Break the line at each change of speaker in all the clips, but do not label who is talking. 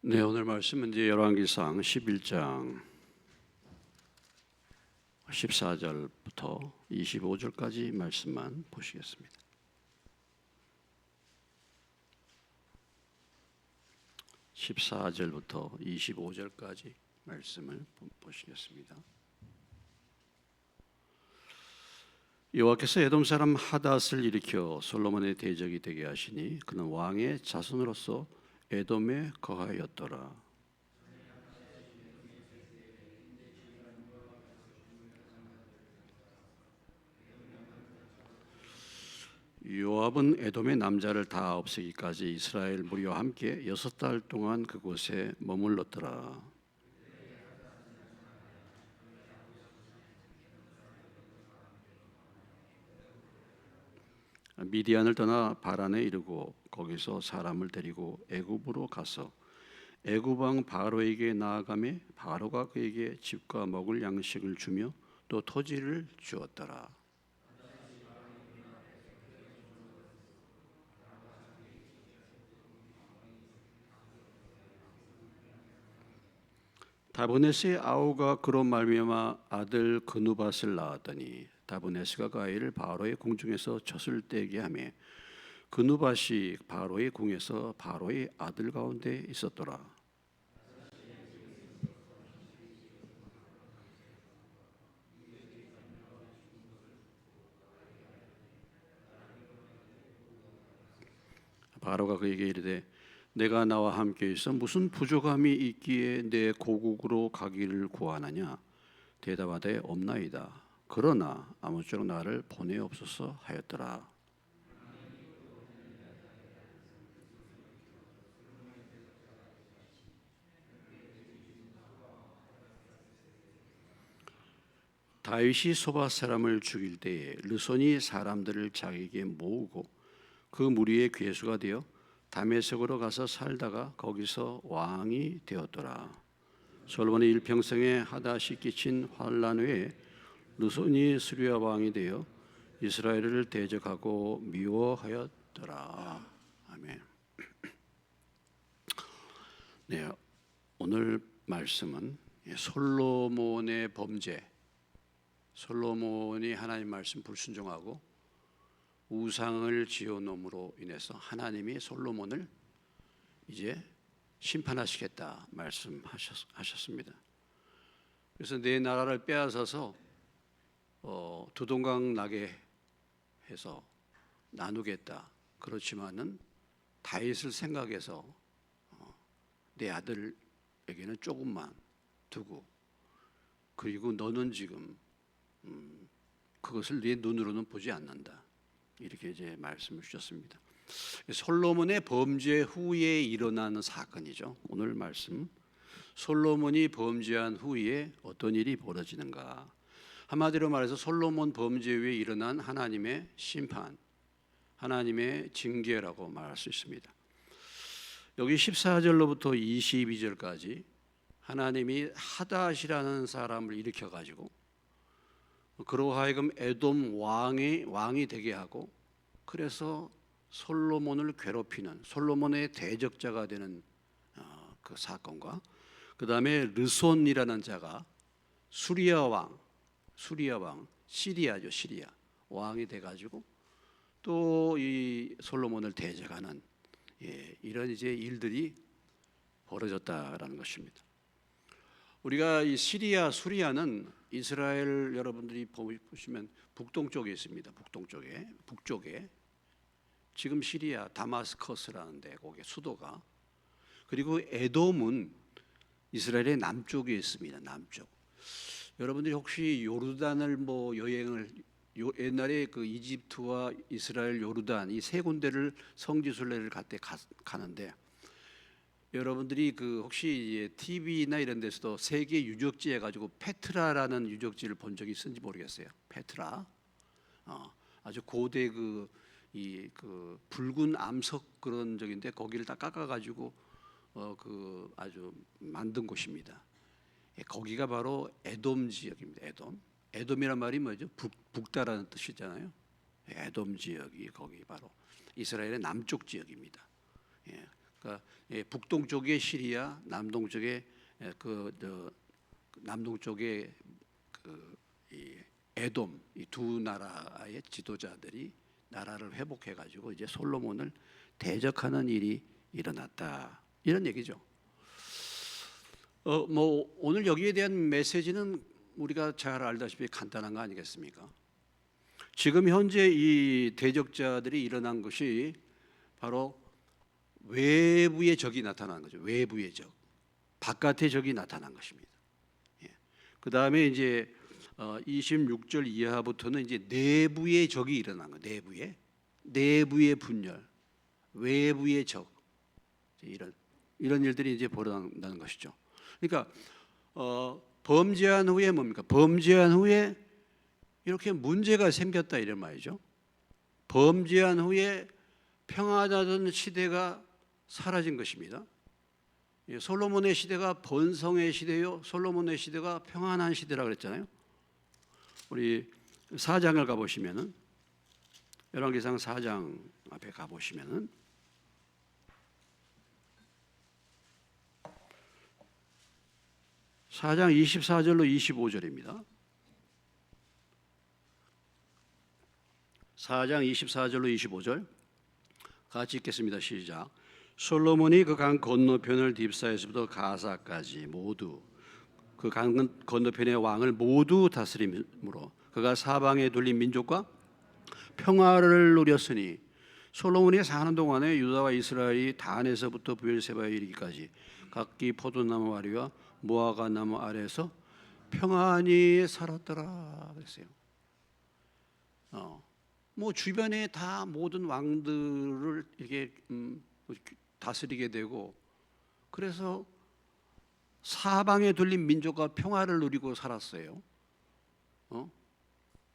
네, 오늘 말씀은 이제 열왕기상 11장 14절부터 25절까지 말씀만 보시겠습니다. 14절부터 25절까지 말씀을 보시겠습니다. 여호와께서 에돔 사람 하닷을 일으켜 솔로몬의 대적이 되게 하시니 그는 왕의 자손으로서 에돔에 거하였더라. 요압은 에돔의 남자를 다 없애기까지 이스라엘 무리와 함께 6달 동안 그곳에 머물렀더라. 미디안을 떠나 바란에 이르고 거기서 사람을 데리고 애굽으로 가서 애굽 왕 바로에게 나아가매 바로가 그에게 집과 먹을 양식을 주며 또 토지를 주었더라. 다브네스의 아우가 그로 말미암아 아들 그누밧을 낳았더니 다브네스가 그 아이를 바로의 궁중에서 젖을 떼게 하며 그누밧이 바로의 궁에서 바로의 아들 가운데 있었더라. 바로가 그에게 이르되 내가 나와 함께 있어 무슨 부족함이 있기에 내 고국으로 가기를 구하느냐? 대답하되 없나이다. 그러나 아무쪼록 나를 보내옵소서 하였더라. 다윗이 소바 사람을 죽일 때에 르손이 사람들을 자기에게 모으고 그 무리의 괴수가 되어 다메섹으로 가서 살다가 거기서 왕이 되었더라. 솔로몬의 일평생에 하닷이 끼친 환난 후에 르손이 스루야 왕이 되어 이스라엘을 대적하고 미워하였더라. 아멘. 네, 오늘 말씀은 솔로몬의 범죄. 솔로몬이 하나님 말씀 불순종하고 우상을 지어놓음으로 인해서 하나님이 솔로몬을 이제 심판하시겠다 말씀하셨습니다. 그래서 내 나라를 빼앗아서 두동강 나게 해서 나누겠다. 그렇지만은 다윗을 생각해서 내 아들에게는 조금만 두고 그리고 너는 지금 그것을 네 눈으로는 보지 않는다. 이렇게 이제 말씀을 주셨습니다. 솔로몬의 범죄 후에 일어나는 사건이죠. 오늘 말씀 솔로몬이 범죄한 후에 어떤 일이 벌어지는가. 한마디로 말해서 솔로몬 범죄 후에 일어난 하나님의 심판, 하나님의 징계라고 말할 수 있습니다. 여기 14절로부터 22절까지 하나님이 하닷이라는 사람을 일으켜가지고 그로 하여금 에돔 왕이 되게 하고 그래서 솔로몬을 괴롭히는 솔로몬의 대적자가 되는 그 사건과 그 다음에 르손이라는 자가 수리아 왕 시리아죠. 시리아 왕이 돼가지고 또 이 솔로몬을 대적하는 이런 이제 일들이 벌어졌다라는 것입니다. 우리가 이 수리아는 이스라엘 여러분들이 보시면 북동쪽에 있습니다. 북쪽에 지금 시리아 다마스커스라는 데 거기 수도가. 그리고 에돔은 이스라엘의 남쪽에 있습니다. 남쪽. 여러분들이 혹시 요르단을 여행을 옛날에 그 이집트와 이스라엘 요르단 이 세 군데를 성지순례를 갈 때 가는데 여러분들이 그 혹시 TV나 이런 데서도 세계 유적지 해가지고 페트라라는 유적지를 본 적이 있는지 모르겠어요. 페트라, 아주 고대 그 붉은 암석 그런 적인데 거기를 다 깎아가지고 그 아주 만든 곳입니다. 거기가 바로 에돔 지역입니다. 에돔이란 말이 뭐죠? 북다라는 뜻이잖아요. 에돔 지역이 거기 바로 이스라엘의 남쪽 지역입니다. 그러니까 북동쪽에 시리아, 남동쪽에 남동쪽에 이 에돔, 이 두 나라의 지도자들이 나라를 회복해 가지고 이제 솔로몬을 대적하는 일이 일어났다, 이런 얘기죠. 뭐 오늘 여기에 대한 메시지는 우리가 잘 알다시피 간단한 거 아니겠습니까? 지금 현재 이 대적자들이 일어난 것이 바로 외부의 적이 나타난 거죠. 외부의 적, 바깥의 적이 나타난 것입니다. 그 다음에 이제 26절 이하부터는 이제 내부의 적이 일어난 거, 내부의 분열, 외부의 적, 이런 일들이 이제 벌어진다는 것이죠. 그러니까 범죄한 후에 뭡니까? 범죄한 후에 이렇게 문제가 생겼다, 이런 말이죠. 범죄한 후에 평안하던 시대가 사라진 것입니다. 솔로몬의 시대가 번성의 시대요, 솔로몬의 시대가 평안한 시대라고 그랬잖아요. 우리 4장을 가보시면은, 열왕기상 4장 앞에 가보시면은 4장 24절로 25절입니다. 4장 24절로 25절 같이 읽겠습니다. 시작. 솔로몬이 그 강 건너편을 딥사에서부터 가사까지 모두 그 강 건너편의 왕을 모두 다스림으로 그가 사방에 둘린 민족과 평화를 누렸으니 솔로몬이 사는 동안에 유다와 이스라엘이 단에서부터 브엘세바에 이르기까지 각기 포도나무 아래와 무화과 나무 아래에서 평안히 살았더라 그랬어요. 뭐 주변에 다 모든 왕들을 이렇게 다스리게 되고, 그래서 사방에 둘린 민족과 평화를 누리고 살았어요.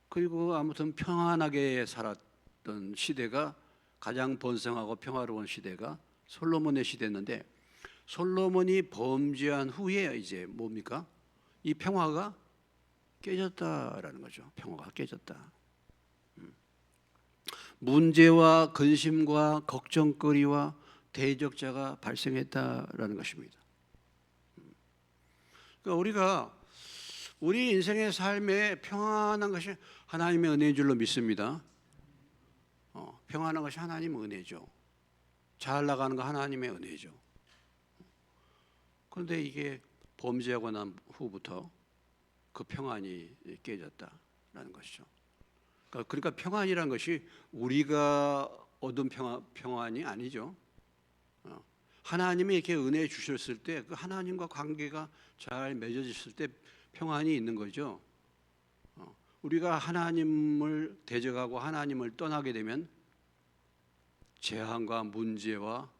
그리고 아무튼 평안하게 살았던 시대가, 가장 번성하고 평화로운 시대가 솔로몬의 시대였는데, 솔로몬이 범죄한 후에 이제 뭡니까? 이 평화가 깨졌다라는 거죠. 평화가 깨졌다. 문제와 근심과 걱정거리와 대적자가 발생했다라는 것입니다. 그러니까 우리 인생의 삶에 평안한 것이 하나님의 은혜인 줄로 믿습니다. 평안한 것이 하나님의 은혜죠. 잘 나가는 거 하나님의 은혜죠. 그런데 이게 범죄하고 난 후부터 그 평안이 깨졌다라는 것이죠. 그러니까 평안이란 것이 우리가 얻은 평안이 아니죠. 하나님이 이렇게 은혜 주셨을 때, 그 하나님과 관계가 잘 맺어졌을 때 평안이 있는 거죠. 우리가 하나님을 대적하고 하나님을 떠나게 되면 재앙과 문제와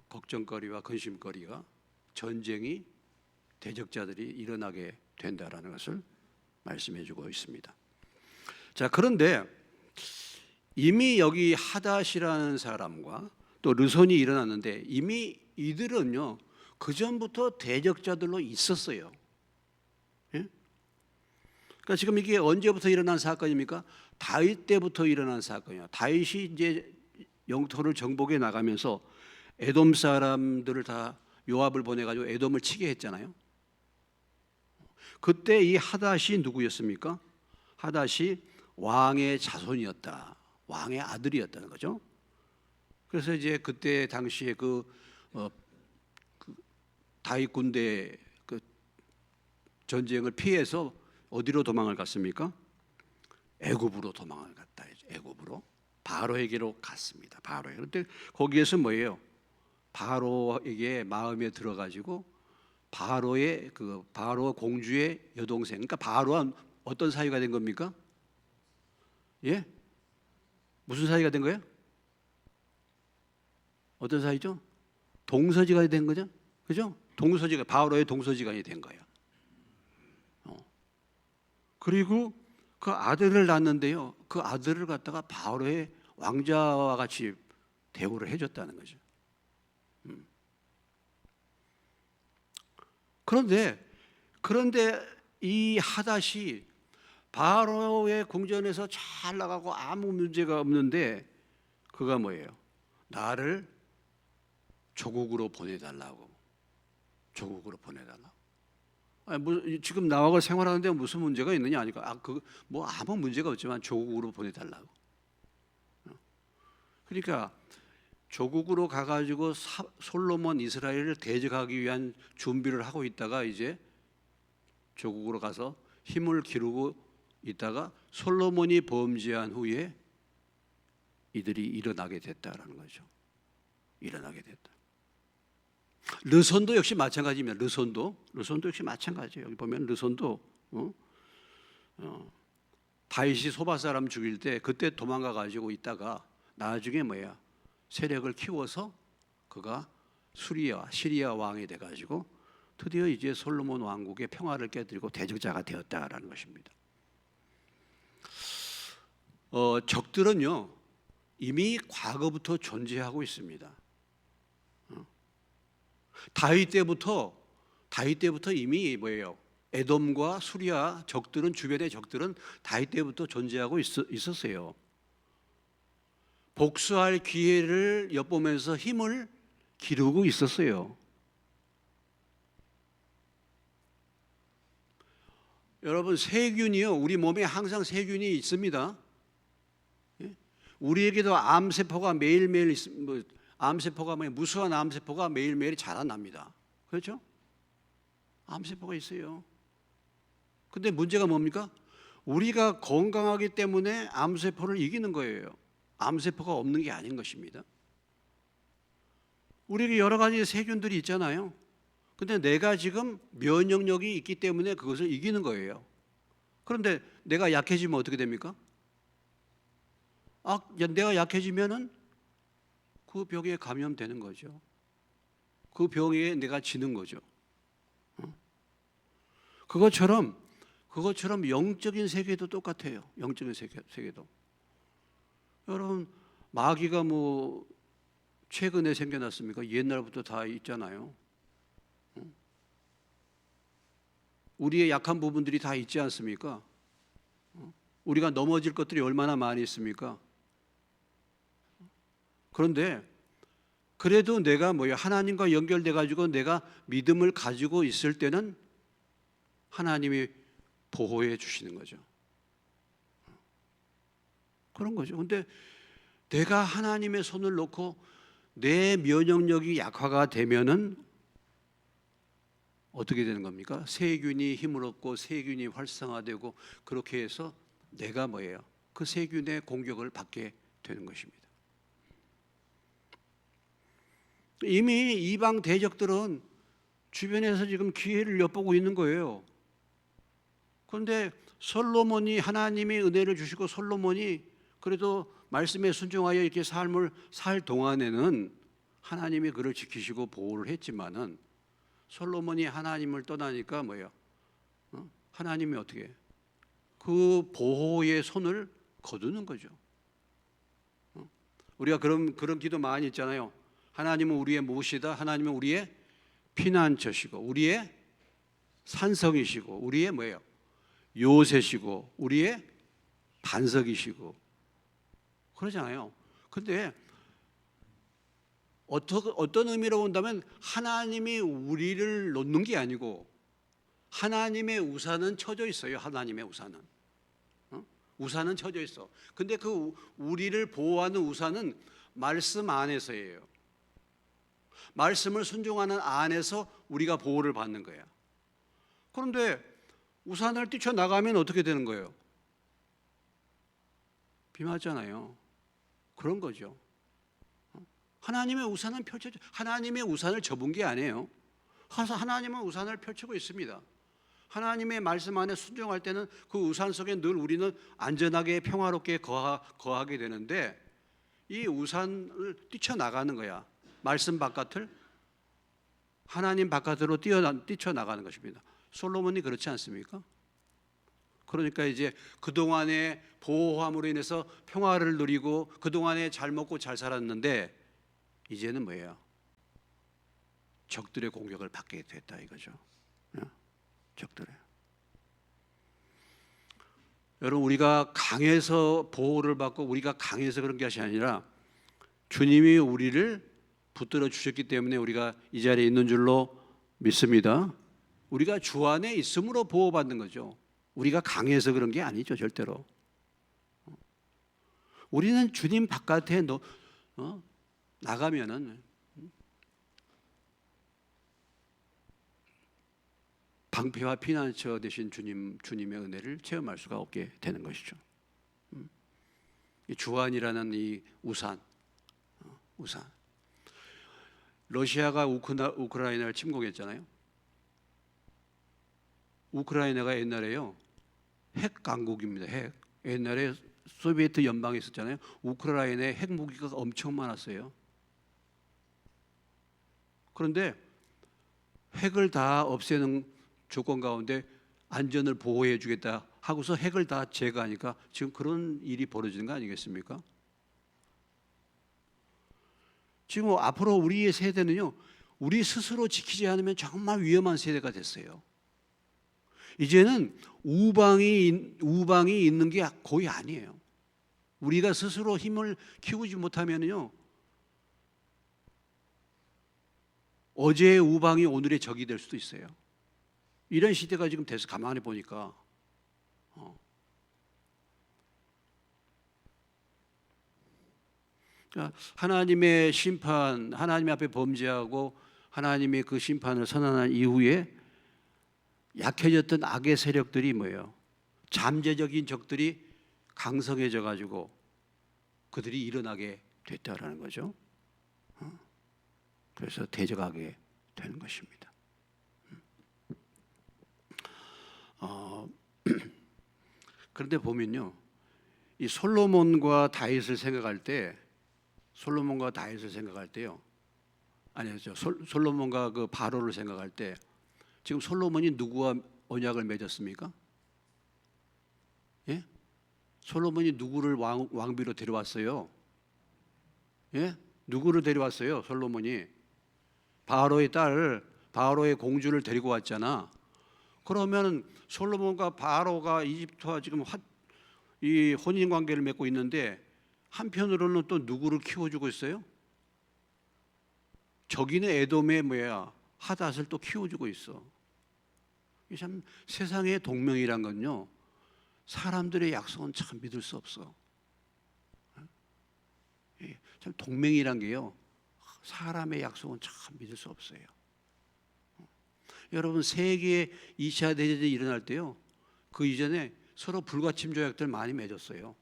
걱정거리와 근심거리가, 전쟁이, 대적자들이 일어나게 된다라는 것을 말씀해주고 있습니다. 자, 그런데 이미 여기 하닷이라는 사람과 또 르손이 일어났는데, 이미 이들은요 그 전부터 대적자들로 있었어요. 예? 그러니까 지금 이게 언제부터 일어난 사건입니까? 다윗 때부터 일어난 사건이에요. 다윗이 이제 영토를 정복해 나가면서 에돔 사람들을 다 요압을 보내가지고 에돔을 치게 했잖아요. 그때 이 하닷이 누구였습니까? 하닷이 왕의 자손이었다, 왕의 아들이었다는 거죠. 그래서 이제 그때 당시에 그 다윗 군대 그 전쟁을 피해서 어디로 도망을 갔습니까? 애굽으로 도망을 갔다. 애굽으로 바로에게로 갔습니다. 바로에. 그런데 거기에서 뭐예요? 바로에게 마음에 들어가지고 바로의 그 바로 공주의 여동생, 그러니까 바로와 어떤 사이가 된 겁니까? 예? 무슨 사이가 된 거예요? 어떤 사이죠? 동서지간이 된 거죠, 그죠? 동서지간, 바로의 동서지간이 된 거예요. 그리고 그 아들을 낳았는데요, 그 아들을 갖다가 바로의 왕자와 같이 대우를 해줬다는 거죠. 그런데 이 하닷이 바로의 궁전에서 잘 나가고 아무 문제가 없는데, 그가 뭐예요? 나를 조국으로 보내달라고. 조국으로 보내달라고. 아니, 뭐, 지금 나하고 생활하는데 무슨 문제가 있느냐 하니까 뭐 아무 문제가 없지만 조국으로 보내달라고. 그러니까 조국으로 가가지고 솔로몬 이스라엘을 대적하기 위한 준비를 하고 있다가 이제 조국으로 가서 힘을 기르고 있다가 솔로몬이 범죄한 후에 이들이 일어나게 됐다라는 거죠. 일어나게 됐다. 르손도 역시 마찬가지입니다. 르손도 역시 마찬가지예요. 여기 보면 르손도 다윗이 소바 사람 죽일 때 그때 도망가 가지고 있다가 나중에 세력을 키워서 그가 시리아 왕이 돼 가지고 드디어 이제 솔로몬 왕국의 평화를 깨뜨리고 대적자가 되었다라는 것입니다. 적들은요 이미 과거부터 존재하고 있습니다. 다윗 때부터 이미 에돔과 수리아 적들은, 주변의 적들은 다윗 때부터 존재하고 있었어요. 복수할 기회를 엿보면서 힘을 기르고 있었어요. 여러분, 세균이요, 우리 몸에 항상 세균이 있습니다. 우리에게도 암세포가 매일매일 무수한 암세포가 매일매일 자라납니다. 그렇죠? 암세포가 있어요. 근데 문제가 뭡니까? 우리가 건강하기 때문에 암세포를 이기는 거예요. 암세포가 없는 게 아닌 것입니다. 우리에게 여러 가지 세균들이 있잖아요. 근데 내가 지금 면역력이 있기 때문에 그것을 이기는 거예요. 그런데 내가 약해지면 어떻게 됩니까? 내가 약해지면은 그 병에 감염되는 거죠. 그 병에 내가 지는 거죠. 그것처럼 영적인 세계도 똑같아요. 영적인 세계도. 여러분, 마귀가 최근에 생겨났습니까? 옛날부터 다 있잖아요. 우리의 약한 부분들이 다 있지 않습니까? 우리가 넘어질 것들이 얼마나 많이 있습니까? 그런데 그래도 내가 하나님과 연결돼 가지고 내가 믿음을 가지고 있을 때는 하나님이 보호해 주시는 거죠. 그런 거죠. 근데 내가 하나님의 손을 놓고 내 면역력이 약화가 되면은 어떻게 되는 겁니까? 세균이 힘을 얻고 세균이 활성화되고 그렇게 해서 내가 그 세균의 공격을 받게 되는 것입니다. 이미 이방 대적들은 주변에서 지금 기회를 엿보고 있는 거예요. 그런데 솔로몬이 하나님의 은혜를 주시고 솔로몬이 그래도 말씀에 순종하여 이렇게 삶을 살 동안에는 하나님이 그를 지키시고 보호를 했지만은 솔로몬이 하나님을 떠나니까 하나님이 어떻게 그 보호의 손을 거두는 거죠. 우리가 그런 기도 많이 있잖아요. 하나님은 우리의 무엇이다? 하나님은 우리의 피난처시고 우리의 산성이시고 우리의 요새시고 우리의 반석이시고 그러잖아요. 근데 어떤 의미로 본다면 하나님이 우리를 놓는 게 아니고 하나님의 우산은 쳐져 있어요. 하나님의 우산은 우산은 쳐져 있어. 근데 그 우리를 보호하는 우산은 말씀 안에서예요. 말씀을 순종하는 안에서 우리가 보호를 받는 거야. 그런데 우산을 뛰쳐나가면 어떻게 되는 거예요? 비 맞잖아요. 그런 거죠. 하나님의 우산은 펼쳐져. 하나님의 우산을 접은 게 아니에요. 하나님은 우산을 펼치고 있습니다. 하나님의 말씀 안에 순종할 때는 그 우산 속에 늘 우리는 안전하게 평화롭게 거하게 되는데 이 우산을 뛰쳐나가는 거야. 말씀 바깥을 하나님 바깥으로 뛰쳐나가는 것입니다. 솔로몬이 그렇지 않습니까? 그러니까 이제 그동안의 보호함으로 인해서 평화를 누리고 그동안에 잘 먹고 잘 살았는데 이제는 적들의 공격을 받게 됐다 이거죠. 적들의. 여러분, 우리가 강해서 보호를 받고 우리가 강해서 그런 것이 아니라 주님이 우리를 붙들어 주셨기 때문에 우리가 이 자리에 있는 줄로 믿습니다. 우리가 주 안에 있음으로 보호받는 거죠. 우리가 강해서 그런 게 아니죠, 절대로. 우리는 주님 바깥에 나가면은 방패와 피난처 되신 주님의 은혜를 체험할 수가 없게 되는 것이죠. 이 주안이라는 이 우산. 러시아가 우크라이나를 침공했잖아요. 우크라이나가 옛날에요 핵 강국입니다. 핵. 옛날에 소비에트 연방에 있었잖아요. 우크라이나에 핵무기가 엄청 많았어요. 그런데 핵을 다 없애는 조건 가운데 안전을 보호해 주겠다 하고서 핵을 다 제거하니까 지금 그런 일이 벌어지는 거 아니겠습니까? 지금 앞으로 우리의 세대는요, 우리 스스로 지키지 않으면 정말 위험한 세대가 됐어요. 이제는 우방이 있는 게 거의 아니에요. 우리가 스스로 힘을 키우지 못하면요, 어제의 우방이 오늘의 적이 될 수도 있어요. 이런 시대가 지금 돼서 가만히 보니까 그러니까 하나님의 심판, 하나님 앞에 범죄하고 하나님의 그 심판을 선언한 이후에 약해졌던 악의 세력들이 뭐예요? 잠재적인 적들이 강성해져 가지고 그들이 일어나게 됐다라는 거죠. 그래서 대적하게 되는 것입니다. 그런데 보면요, 이 솔로몬과 다윗을 생각할 때요, 아니죠, 솔로몬과 그 바로를 생각할 때 지금 솔로몬이 누구와 언약을 맺었습니까? 예? 솔로몬이 누구를 왕비로 데려왔어요? 예? 누구를 데려왔어요? 솔로몬이 바로의 딸, 바로의 공주를 데리고 왔잖아. 그러면 솔로몬과 바로가 이집트와 지금 이 혼인 관계를 맺고 있는데 한편으로는 또 누구를 키워주고 있어요? 적인의 에돔의 하닷을 또 키워주고 있어. 참 세상의 동맹이란 건요, 사람들의 약속은 참 믿을 수 없어. 참 동맹이란 게요, 사람의 약속은 참 믿을 수 없어요. 여러분, 세계 2차 대전이 일어날 때요, 그 이전에 서로 불가침 조약들 많이 맺었어요.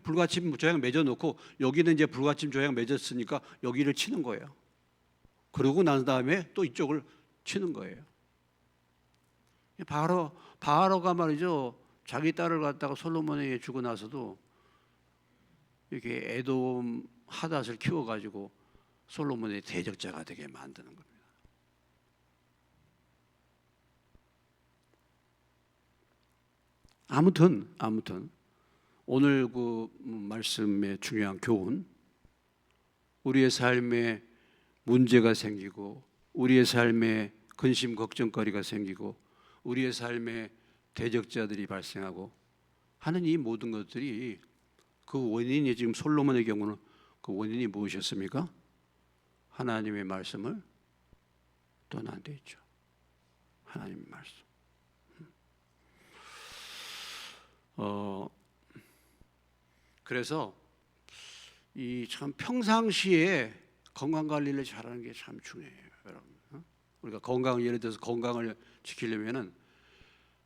불가침 조약 맺어놓고 여기는 이제 불가침 조약 맺었으니까 여기를 치는 거예요. 그러고 난 다음에 또 이쪽을 치는 거예요. 바로가 말이죠, 자기 딸을 갖다가 솔로몬에게 주고 나서도 이렇게 에돔 하닷을 키워가지고 솔로몬의 대적자가 되게 만드는 겁니다. 아무튼 오늘 그 말씀의 중요한 교훈, 우리의 삶에 문제가 생기고 우리의 삶에 근심 걱정거리가 생기고 우리의 삶에 대적자들이 발생하고 하는 이 모든 것들이 그 원인이, 지금 솔로몬의 경우는 그 원인이 무엇이었습니까? 하나님의 말씀을 떠난 데 있죠. 하나님의 말씀. 그래서 이 참 평상시에 건강 관리를 잘하는 게 참 중요해요, 여러분. 우리가 예를 들어서 건강을 지키려면은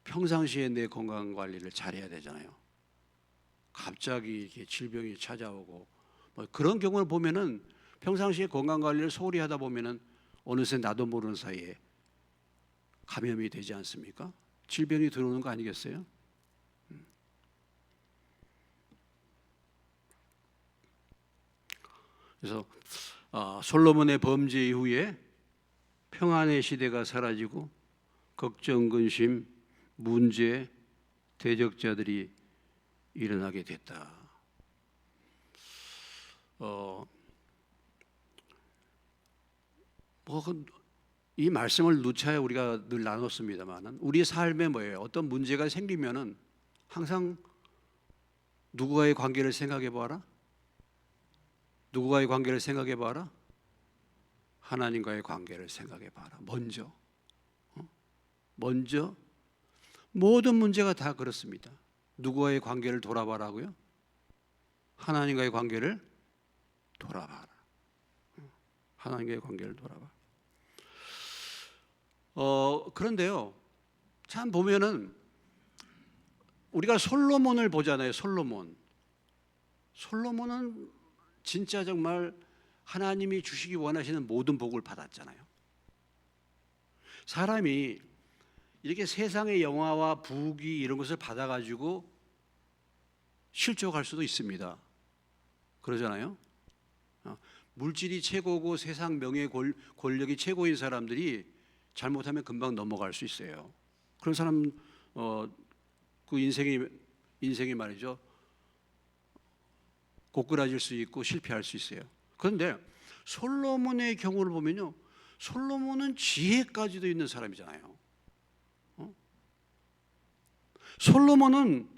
평상시에 내 건강 관리를 잘해야 되잖아요. 갑자기 이렇게 질병이 찾아오고 그런 경우를 보면은 평상시에 건강 관리를 소홀히 하다 보면은 어느새 나도 모르는 사이에 감염이 되지 않습니까? 질병이 들어오는 거 아니겠어요? 그래서 솔로몬의 범죄 이후에 평안의 시대가 사라지고 걱정, 근심, 문제, 대적자들이 일어나게 됐다. 이 말씀을 누차에 우리가 늘 나눴습니다만은 우리 삶에 어떤 문제가 생기면은 항상 누구와의 관계를 생각해 보아라. 누구와의 관계를 생각해 봐라. 하나님과의 관계를 생각해 봐라. 먼저 모든 문제가 다 그렇습니다. 누구와의 관계를 돌아봐라고요? 하나님과의 관계를 돌아봐라. 하나님과의 관계를 돌아봐. 그런데요, 참 보면은 우리가 솔로몬을 보잖아요. 솔로몬은 진짜 정말 하나님이 주시기 원하시는 모든 복을 받았잖아요. 사람이 이렇게 세상의 영화와 부귀 이런 것을 받아가지고 실족할 수도 있습니다. 그러잖아요. 물질이 최고고 세상 명예 권력이 최고인 사람들이 잘못하면 금방 넘어갈 수 있어요. 그런 사람 그 인생이 말이죠, 고꾸라질 수 있고 실패할 수 있어요. 그런데 솔로몬의 경우를 보면요, 솔로몬은 지혜까지도 있는 사람이잖아요. 솔로몬은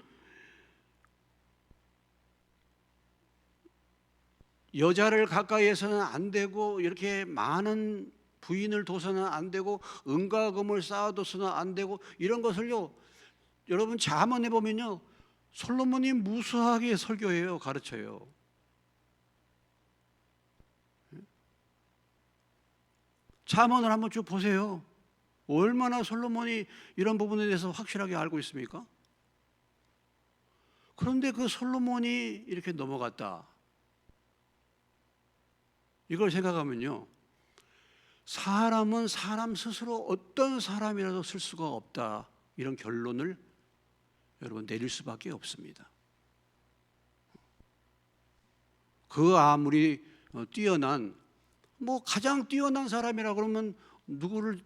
여자를 가까이해서는 안 되고, 이렇게 많은 부인을 둬서는 안 되고, 은과 금을 쌓아둬서는 안 되고, 이런 것을요, 여러분 잠언에 보면요, 솔로몬이 무수하게 설교해요, 가르쳐요. 잠언을 한번 쭉 보세요. 얼마나 솔로몬이 이런 부분에 대해서 확실하게 알고 있습니까? 그런데 그 솔로몬이 이렇게 넘어갔다, 이걸 생각하면요, 사람은 사람 스스로 어떤 사람이라도 쓸 수가 없다, 이런 결론을 여러분 내릴 수밖에 없습니다. 그 아무리 뛰어난, 가장 뛰어난 사람이라 그러면 누구를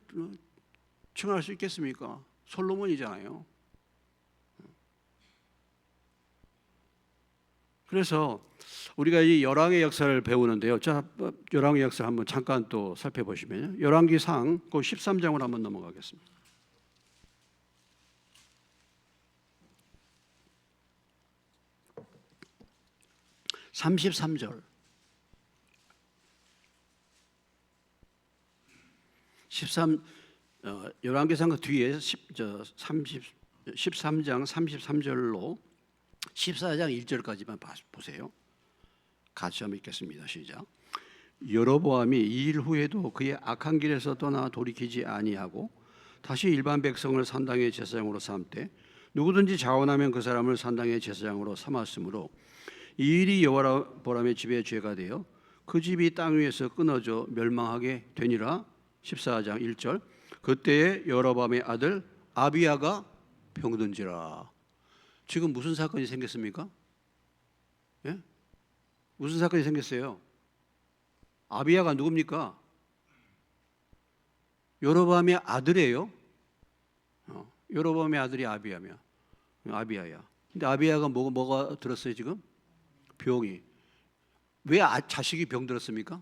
칭할 수 있겠습니까? 솔로몬이잖아요. 그래서 우리가 이 열왕의 역사를 배우는데요. 자, 열왕의 역사 한번 잠깐 또 살펴보시면요, 열왕기상 그 13장으로 한번 넘어가겠습니다. 33절. 열왕기상 그 뒤에 13장 33절로 14장 1절까지만 보세요. 같이 한번 읽겠습니다. 시작. 여로보암이 이 일 후에도 그의 악한 길에서 떠나 돌이키지 아니하고 다시 일반 백성을 산당의 제사장으로 삼되 누구든지 자원하면 그 사람을 산당의 제사장으로 삼았으므로 이 일이 여로보암의 집에 죄가 되어 그 집이 땅 위에서 끊어져 멸망하게 되니라. 14장 1절. 그때에 여로보암의 아들 아비야가 병든지라. 지금 무슨 사건이 생겼습니까? 예? 무슨 사건이 생겼어요? 아비야가 누굽니까? 여로보암의 아들이에요. 여로보암의 아들이 아비야야. 근데 아비야가 뭐가 들었어요 지금? 병이. 왜 자식이 병들었습니까?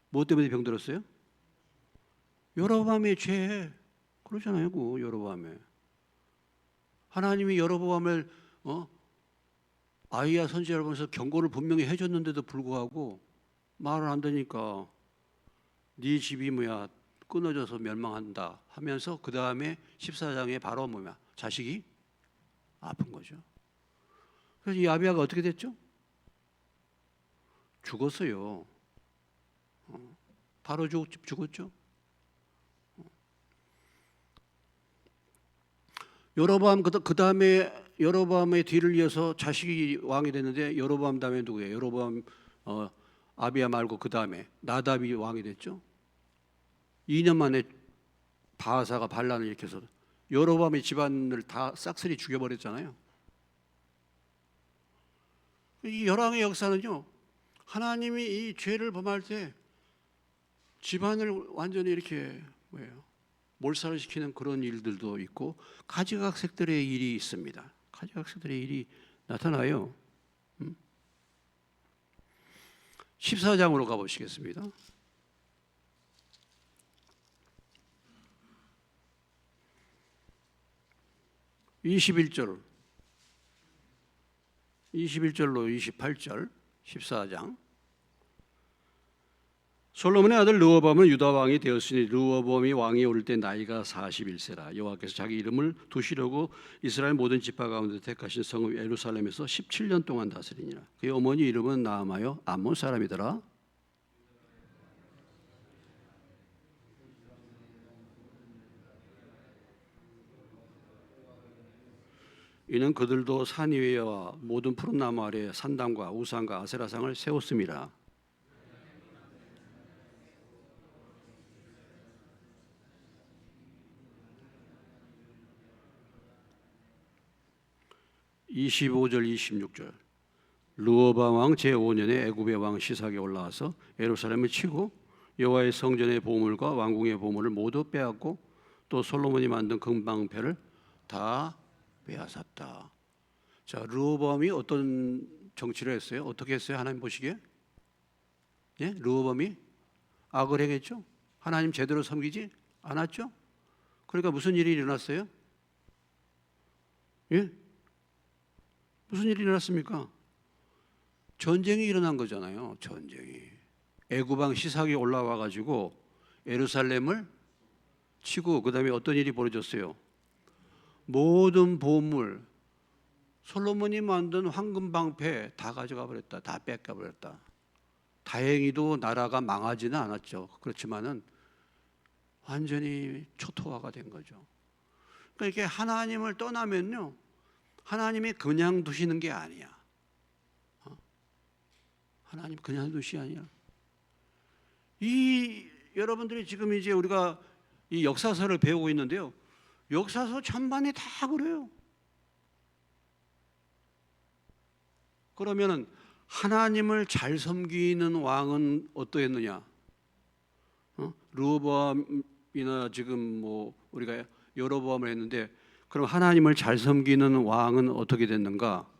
뭐 때문에 병들었어요? 여로보암의 죄. 그러잖아요. 그 여로보암의. 하나님이 여로보암을 아이야 선지자를 보면서 경고를 분명히 해줬는데도 불구하고 말을 안 듣니까 네 집이 끊어져서 멸망한다 하면서 그 다음에 14장에 바로 자식이 아픈 거죠. 그래서 이 아비야가 어떻게 됐죠? 죽었어요. 바로 죽었죠. 여로보암 그 다음에 여로보암의 뒤를 이어서 자식이 왕이 됐는데 여로보암 다음에 누구예요? 여로보암 아비야 말고 그 다음에 나답이 왕이 됐죠. 2년 만에 바하사가 반란을 일으켜서 여로보암의 집안을 다 싹쓸이 죽여버렸잖아요. 이 열왕의 역사는요, 하나님이 이 죄를 범할 때 집안을 완전히 이렇게 몰살을 시키는 그런 일들도 있고 가지각색들의 일이 있습니다. 가지각색들의 일이 나타나요. 14장으로 가보시겠습니다. 21절로 28절 14장. 솔로몬의 아들 르호보암은 유다 왕이 되었으니 르호보암이 왕이 오를 때 나이가 41세라. 여호와께서 자기 이름을 두시려고 이스라엘 모든 지파 가운데 택하신 성 예루살렘에서 17년 동안 다스리니라. 그의 어머니 이름은 나아마요 암몬 사람이더라. 이는 그들도 산 위에와 모든 푸른 나무 아래에 산당과 우상과 아세라상을 세웠음이라. (25절) (26절) 르호보암 왕 제5년에 애굽의 왕 시삭이 올라와서 예루살렘을 치고 여호와의 성전의 보물과 왕궁의 보물을 모두 빼앗고 또 솔로몬이 만든 금방패를 다 빼앗았다. 자, 르호보암이 어떤 정치를 했어요? 어떻게 했어요? 하나님 보시기에? 예? 르호보암이 악을 행했죠? 하나님 제대로 섬기지 않았죠? 그러니까 무슨 일이 일어났어요? 예? 무슨 일이 일어났습니까? 전쟁이 일어난 거잖아요. 전쟁이. 애굽 왕 시삭이 올라와 가지고 예루살렘을 치고 그다음에 어떤 일이 벌어졌어요? 모든 보물, 솔로몬이 만든 황금 방패 다 가져가 버렸다. 다 뺏겨 버렸다. 다행히도 나라가 망하지는 않았죠. 그렇지만은 완전히 초토화가 된 거죠. 그러니까 이게 하나님을 떠나면요, 하나님이 그냥 두시는 게 아니야. 하나님 그냥 두시 아니야. 이 여러분들이 지금 이제 우리가 이 역사서를 배우고 있는데요, 역사서 전반이 다 그래요. 그러면은 하나님을 잘 섬기는 왕은 어떠했느냐? 르호보암이나 지금 뭐 우리가 여로보암을 했는데, 그럼 하나님을 잘 섬기는 왕은 어떻게 됐는가?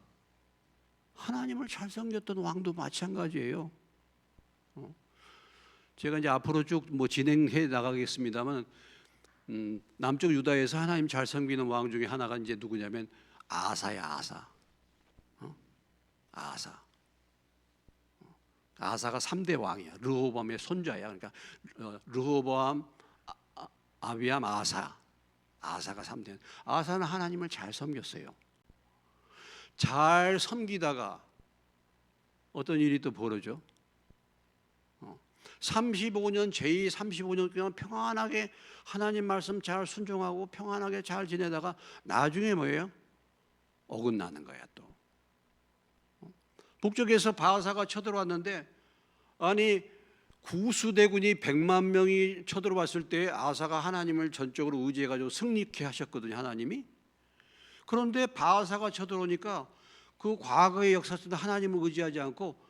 하나님을 잘 섬겼던 왕도 마찬가지예요. 제가 이제 앞으로 쭉 뭐 진행해 나가겠습니다만, 남쪽 유다에서 하나님 잘 섬기는 왕 중에 하나가 이제 누구냐면 아사야. 아사가 3대 왕이야. 르호보암의 손자야. 그러니까 르호보암, 아비암, 아사가 3대. 아사는 하나님을 잘 섬겼어요. 잘 섬기다가 어떤 일이 또 벌어져? 35년, 제35년 동안 평안하게 하나님 말씀 잘 순종하고 평안하게 잘 지내다가 나중에 뭐예요? 어긋나는 거야 또. 북쪽에서 바하사가 쳐들어왔는데, 아니 구수대군이 100만 명이 쳐들어왔을 때 아사가 하나님을 전적으로 의지해가지고 승리케 하셨거든요, 하나님이. 그런데 바하사가 쳐들어오니까 그 과거의 역사 속에 하나님을 의지하지 않고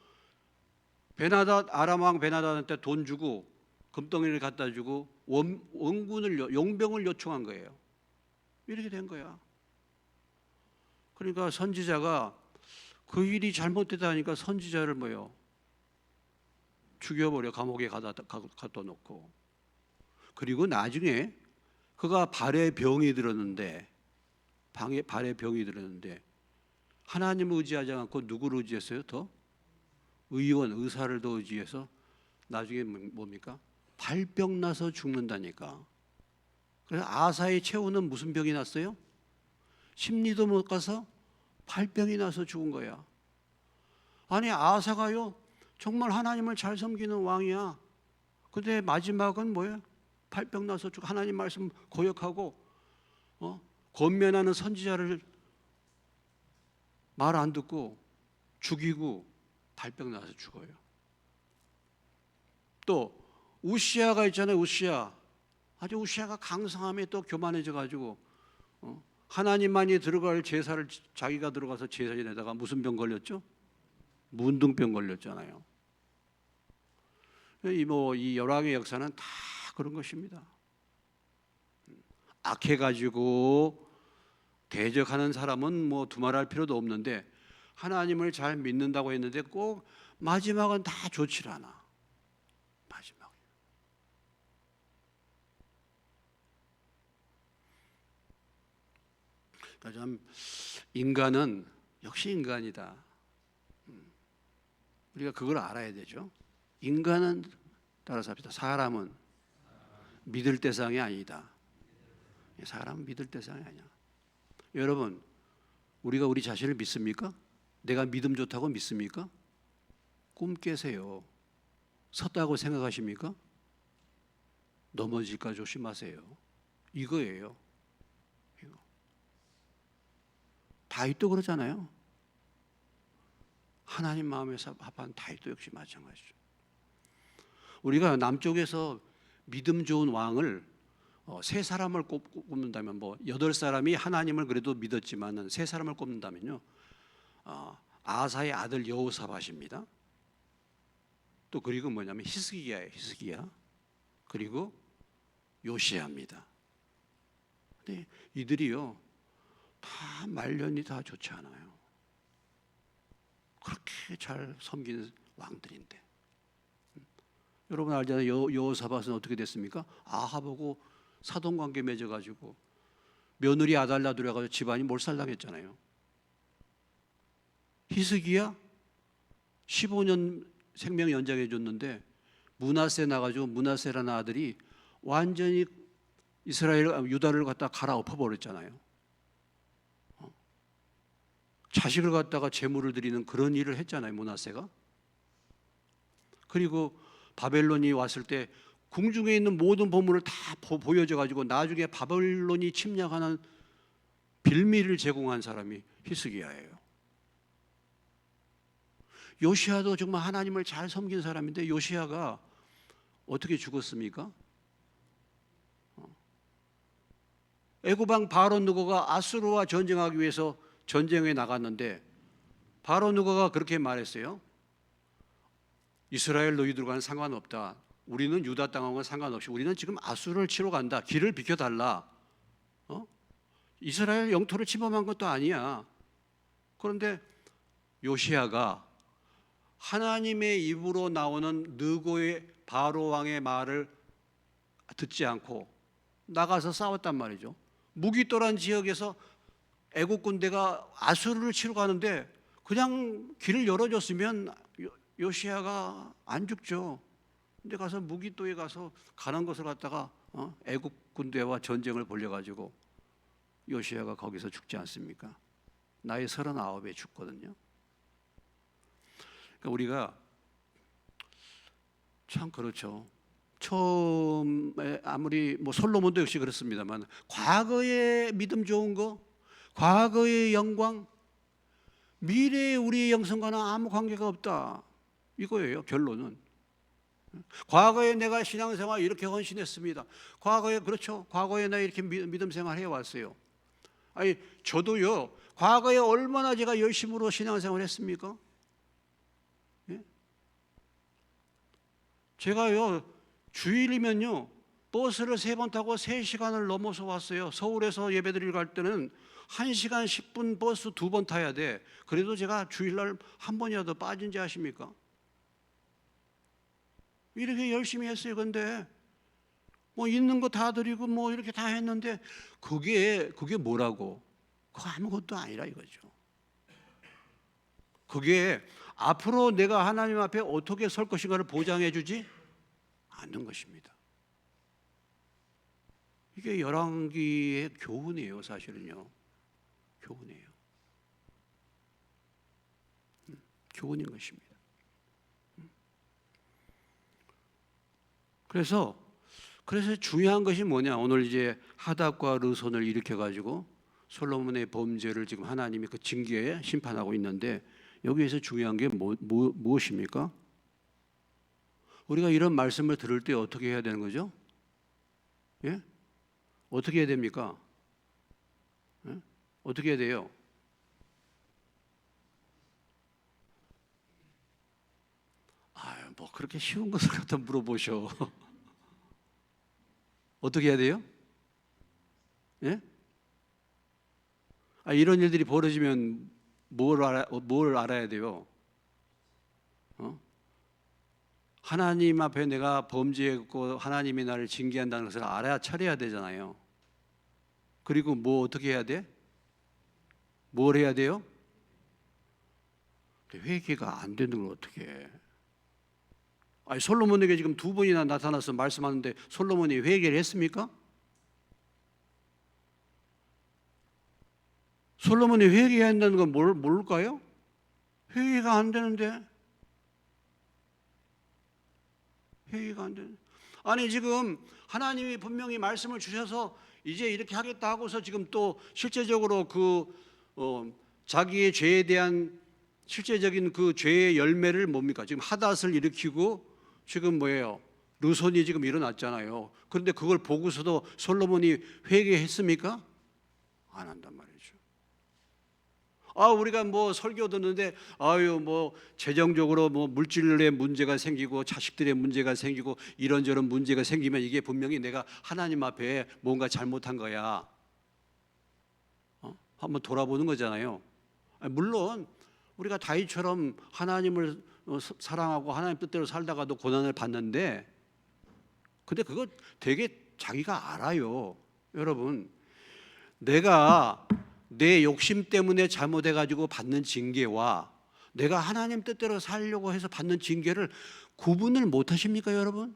베나닷, 아람 왕 베나닷한테 돈 주고 금덩이를 갖다 주고 원군을, 용병을 요청한 거예요. 이렇게 된 거야. 그러니까 선지자가 그 일이 잘못됐다 하니까 선지자를 뭐요? 죽여버려. 감옥에 갖다 놓고. 그리고 나중에 그가 발에 병이 들었는데, 하나님을 의지하지 않고 누구를 의지했어요? 더? 의사를 더 의지해서 나중에 뭡니까? 발병 나서 죽는다니까. 그래서 아사의 최후는 무슨 병이 났어요? 심리도 못 가서 발병이 나서 죽은 거야. 아니 아사가요 정말 하나님을 잘 섬기는 왕이야. 근데 마지막은 뭐예요? 발병 나서 죽고 하나님 말씀 거역하고 권면하는 선지자를 말 안 듣고 죽이고 발병 나서 죽어요. 또 우시아가 있잖아요. 우시아가 강성함에 또 교만해져 가지고 하나님만이 들어갈 제사를 자기가 들어가서 제사 지내다가 무슨 병 걸렸죠? 문둥병 걸렸잖아요. 이 열왕의 역사는 다 그런 것입니다. 악해가지고 대적하는 사람은 뭐 두말할 필요도 없는데, 하나님을 잘 믿는다고 했는데 꼭 마지막은 다 좋지 않아. 마지막. 그러니까 참 인간은 역시 인간이다. 우리가 그걸 알아야 되죠. 인간은 따라서 합시다. 사람은 믿을 대상이 아니다. 사람은 믿을 대상이 아니야. 여러분, 우리가 우리 자신을 믿습니까? 내가 믿음 좋다고 믿습니까? 꿈 깨세요. 섰다고 생각하십니까? 넘어질까 조심하세요. 이거예요. 이거. 다윗도 그러잖아요. 하나님 마음에서 합한 다윗도 역시 마찬가지죠. 우리가 남쪽에서 믿음 좋은 왕을 세 사람을 꼽는다면 뭐 8사람이 하나님을 그래도 믿었지만은 세 사람을 꼽는다면요. 아사의 아들 여호사밧입니다. 또 그리고 뭐냐면 히스기야예요. 히스기야. 그리고 요시야입니다. 근데 이들이요 다 말년이 다 좋지 않아요. 그렇게 잘 섬긴 왕들인데 여러분 알잖아요. 여호사밧은 어떻게 됐습니까? 아합하고 사돈관계 맺어가지고 며느리 아달라 들여가지고 집안이 몰살당했잖아요. 히스기야 15년 생명 연장해 줬는데 므낫세 나가지고 므낫세라는 아들이 완전히 이스라엘 유다를 갖다 갈아엎어 버렸잖아요. 자식을 갖다가 제물을 드리는 그런 일을 했잖아요. 므낫세가. 그리고 바벨론이 왔을 때 궁중에 있는 모든 보물을 다 보여줘 가지고 나중에 바벨론이 침략하는 빌미를 제공한 사람이 히스기야예요. 요시야도 정말 하나님을 잘 섬긴 사람인데 요시야가 어떻게 죽었습니까? 애굽왕 바로 느고가 아수르와 전쟁하기 위해서 전쟁에 나갔는데 바로 느고가 그렇게 말했어요. 이스라엘 너희들과는 상관없다. 우리는 유다 땅하고는 상관없이 우리는 지금 아수르를 치러 간다. 길을 비켜달라. 이스라엘 영토를 침범한 것도 아니야. 그런데 요시야가 하나님의 입으로 나오는 느고의 바로 왕의 말을 듣지 않고 나가서 싸웠단 말이죠. 무기또란 지역에서 애국 군대가 아수르를 치러 가는데 그냥 길을 열어줬으면 요시야가 안 죽죠. 근데 가서 무기또에 가서 가는 것을 갖다가 애국 군대와 전쟁을 벌여가지고 요시야가 거기서 죽지 않습니까? 나이 39에 죽거든요. 그러니까 우리가 참 그렇죠. 처음에 아무리 뭐 솔로몬도 역시 그렇습니다만 과거의 믿음 좋은 거, 과거의 영광, 미래의 우리의 영성과는 아무 관계가 없다. 이거예요. 결론은. 과거에 내가 신앙생활 이렇게 헌신했습니다. 과거에 그렇죠. 과거에 나 이렇게 믿음 생활 해왔어요. 아니 저도요. 과거에 얼마나 제가 열심으로 신앙생활 했습니까? 예? 제가요 주일이면요 버스를 3번 타고 3시간을 넘어서 왔어요. 서울에서 예배드리러 갈 때는 1시간 10분 버스 2번 타야 돼. 그래도 제가 주일날 한 번이라도 빠진지 아십니까? 이렇게 열심히 했어요. 근데 뭐 있는 거 다 드리고 뭐 이렇게 다 했는데 그게 뭐라고? 그거 아무것도 아니라 이거죠. 그게 앞으로 내가 하나님 앞에 어떻게 설 것인가를 보장해 주지 않는 것입니다. 이게 열왕기의 교훈이에요. 사실은요. 교훈이에요. 교훈인 것입니다. 그래서 중요한 것이 뭐냐? 오늘 이제 하답과 르손을 일으켜 가지고 솔로몬의 범죄를 지금 하나님이 그 징계에 심판하고 있는데 여기에서 중요한 게 무엇입니까? 우리가 이런 말씀을 들을 때 어떻게 해야 되는 거죠? 예? 어떻게 해야 됩니까? 예? 어떻게 해야 돼요? 아유, 뭐 그렇게 쉬운 것을 갖다 물어보셔. 어떻게 해야 돼요? 예? 이런 일들이 벌어지면 뭘 알아야 돼요? 하나님 앞에 내가 범죄했고 하나님이 나를 징계한다는 것을 알아야 차려야 되잖아요. 그리고 뭐 어떻게 해야 돼? 뭘 해야 돼요? 회개가 안 되는 걸 어떻게 해? 아니 솔로몬에게 지금 두 번이나 나타나서 말씀하는데 솔로몬이 회개를 했습니까? 솔로몬이 회개해야 한다는 건 뭘까요? 회개가 안 되는데 회개가 안 되는. 아니 지금 하나님이 분명히 말씀을 주셔서 이제 이렇게 하겠다 하고서 지금 또 실제적으로 자기의 죄에 대한 실제적인 그 죄의 열매를 뭡니까? 지금 하닷을 일으키고 지금 뭐예요? 르손이 지금 일어났잖아요. 그런데 그걸 보고서도 솔로몬이 회개했습니까? 안 한단 말이죠. 우리가 뭐 설교 듣는데 뭐 재정적으로 뭐 물질의 문제가 생기고 자식들의 문제가 생기고 이런저런 문제가 생기면 이게 분명히 내가 하나님 앞에 뭔가 잘못한 거야. 한번 돌아보는 거잖아요. 물론 우리가 다윗처럼 하나님을 사랑하고 하나님 뜻대로 살다가도 고난을 받는데, 근데 그거 되게 자기가 알아요. 여러분, 내가 내 욕심 때문에 잘못해가지고 받는 징계와 내가 하나님 뜻대로 살려고 해서 받는 징계를 구분을 못 하십니까, 여러분?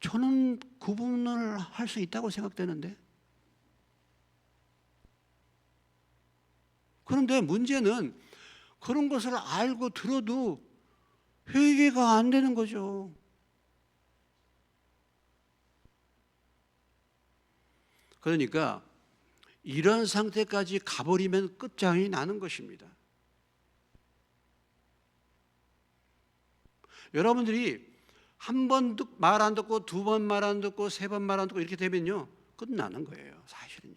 저는 구분을 할 수 있다고 생각되는데. 그런데 문제는 그런 것을 알고 들어도 회개가 안 되는 거죠. 그러니까 이런 상태까지 가버리면 끝장이 나는 것입니다. 여러분들이 한 번 말 안 듣고 두 번 말 안 듣고 세 번 말 안 듣고 이렇게 되면요 끝나는 거예요, 사실은요.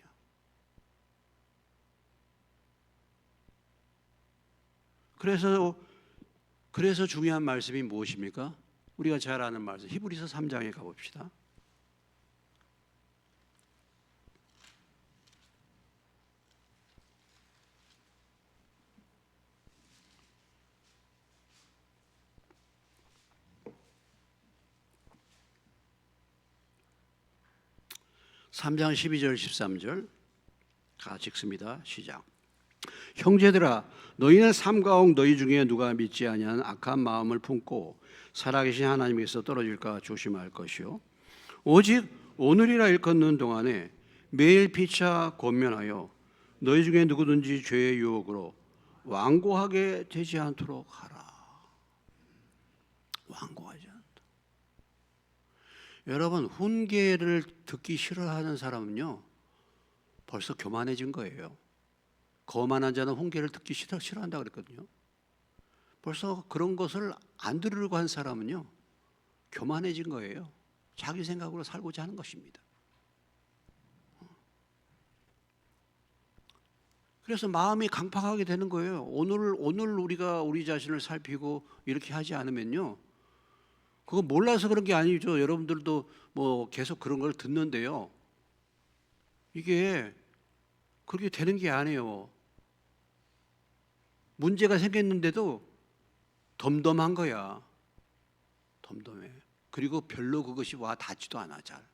그래서 중요한 말씀이 무엇입니까? 우리가 잘 아는 말씀 히브리서 3장에 가봅시다. (3장) 12절 13절 같이 읽습니다. 시작. 형제들아, 너희는 삼가옥 너희 중에 누가 믿지 아니하는 악한 마음을 품고 살아계신 하나님께서 떨어질까 조심할 것이요, 오직 오늘이라 일컫는 동안에 매일 피차 권면하여 너희 중에 누구든지 죄의 유혹으로 완고하게 되지 않도록 하라. 완고하지 않도록. 여러분, 훈계를 듣기 싫어하는 사람은요 벌써 교만해진 거예요. 거만한 자는 훈계를 듣기 싫어한다 그랬거든요. 벌써 그런 것을 안 들으려고 한 사람은요 교만해진 거예요. 자기 생각으로 살고자 하는 것입니다. 그래서 마음이 강팍하게 되는 거예요. 오늘 우리가 우리 자신을 살피고 이렇게 하지 않으면요, 그거 몰라서 그런 게 아니죠. 여러분들도 뭐 계속 그런 걸 듣는데요, 이게 그렇게 되는 게 아니에요. 문제가 생겼는데도 덤덤한 거야. 덤덤해. 그리고 별로 그것이 와 닿지도 않아. 잘.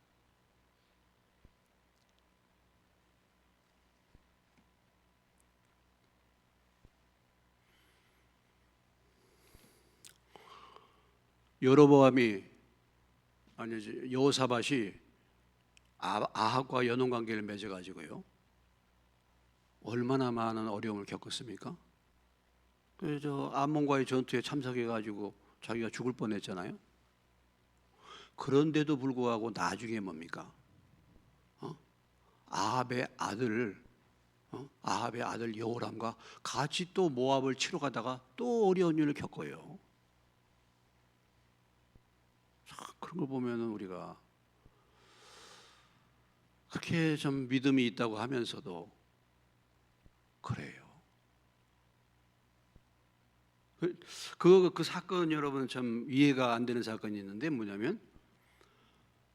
여로보암이 아니지 여호사밧이 아합과 연혼관계를 맺어가지고요 얼마나 많은 어려움을 겪었습니까? 그래서 암몬과의 전투에 참석해가지고 자기가 죽을 뻔했잖아요. 그런데도 불구하고 나중에 뭡니까? 아합의 아들 여호람과 같이 또 모압을 치러 가다가 또 어려운 일을 겪어요. 그런 걸 보면은 우리가 그렇게 좀 믿음이 있다고 하면서도 그래요. 그 사건 여러분 참 이해가 안 되는 사건이 있는데 뭐냐면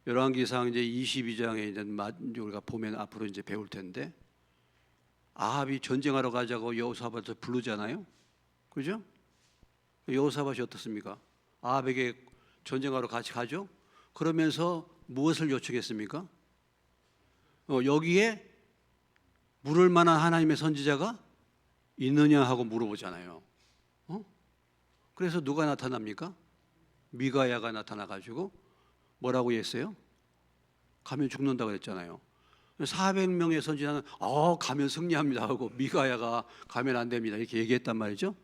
열왕기상 이제 22장에 이제 우리가 보면 앞으로 이제 배울 텐데 아합이 전쟁하러 가자고 여호사밧을 부르잖아요. 그죠? 여호사밧이 어떻습니까? 아합에게 전쟁하러 같이 가죠. 그러면서 무엇을 요청했습니까? 여기에 물을 만한 하나님의 선지자가 있느냐 하고 물어보잖아요. 그래서 누가 나타납니까? 미가야가 나타나가지고 뭐라고 했어요? 가면 죽는다고 그랬잖아요. 400명의 선지자는 가면 승리합니다 하고 미가야가 가면 안 됩니다 이렇게 얘기했단 말이죠.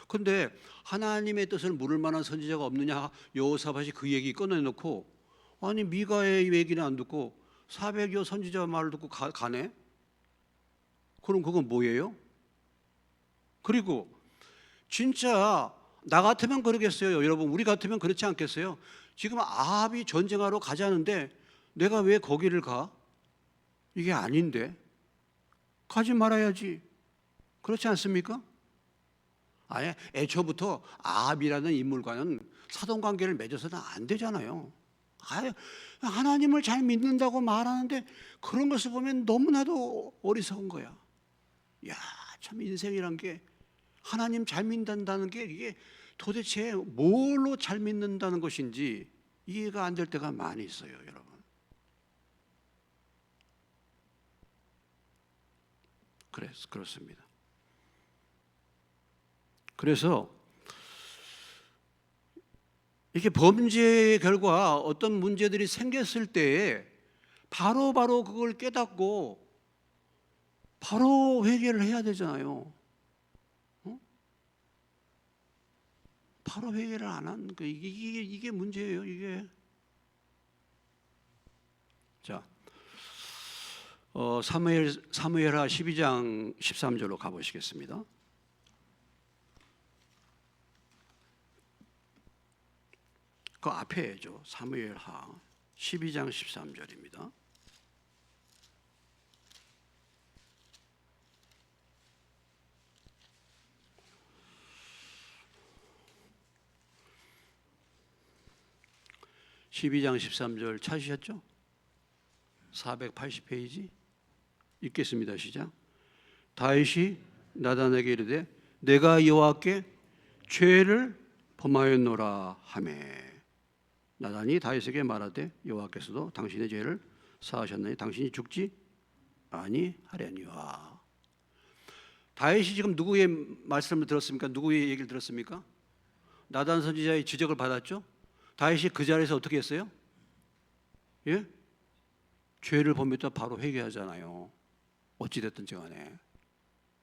근데 하나님의 뜻을 물을 만한 선지자가 없느냐, 여호사밧이 그 얘기 꺼내놓고 아니 미가의 얘기는 안 듣고 400여 선지자 말을 듣고 가네? 그럼 그건 뭐예요? 그리고 진짜 나 같으면 그러겠어요. 여러분 우리 같으면 그렇지 않겠어요? 지금 아합이 전쟁하러 가자는데 내가 왜 거기를 가? 이게 아닌데 가지 말아야지. 그렇지 않습니까? 아예 애초부터 아합이라는 인물과는 사돈관계를 맺어서는 안 되잖아요. 아예 하나님을 잘 믿는다고 말하는데 그런 것을 보면 너무나도 어리석은 거야. 야, 참 인생이란 게 하나님 잘 믿는다는 게 이게 도대체 뭘로 잘 믿는다는 것인지 이해가 안 될 때가 많이 있어요, 여러분. 그렇습니다. 그래서 이렇게 범죄의 결과 어떤 문제들이 생겼을 때에 바로 그걸 깨닫고 바로 회개를 해야 되잖아요. 바로 회개를 안 하는 거 이게 문제예요. 이게. 자, 사무엘하 12장 13절로 가보시겠습니다. 그 앞에죠. 사무엘하 12장 13절입니다. (12장 13절) 찾으셨죠? 480페이지 읽겠습니다. 시작. 다윗이 나단에게 이르되 내가 여호와께 죄를 범하였노라 하매 나단이 다윗에게 말하되 여호와께서도 당신의 죄를 사하셨나니 당신이 죽지 아니하려니와. 다윗이 지금 누구의 말씀을 들었습니까? 누구의 얘기를 들었습니까? 나단 선지자의 지적을 받았죠. 다윗이 그 자리에서 어떻게 했어요? 예? 죄를 범했다 바로 회개하잖아요. 어찌됐든지 간에.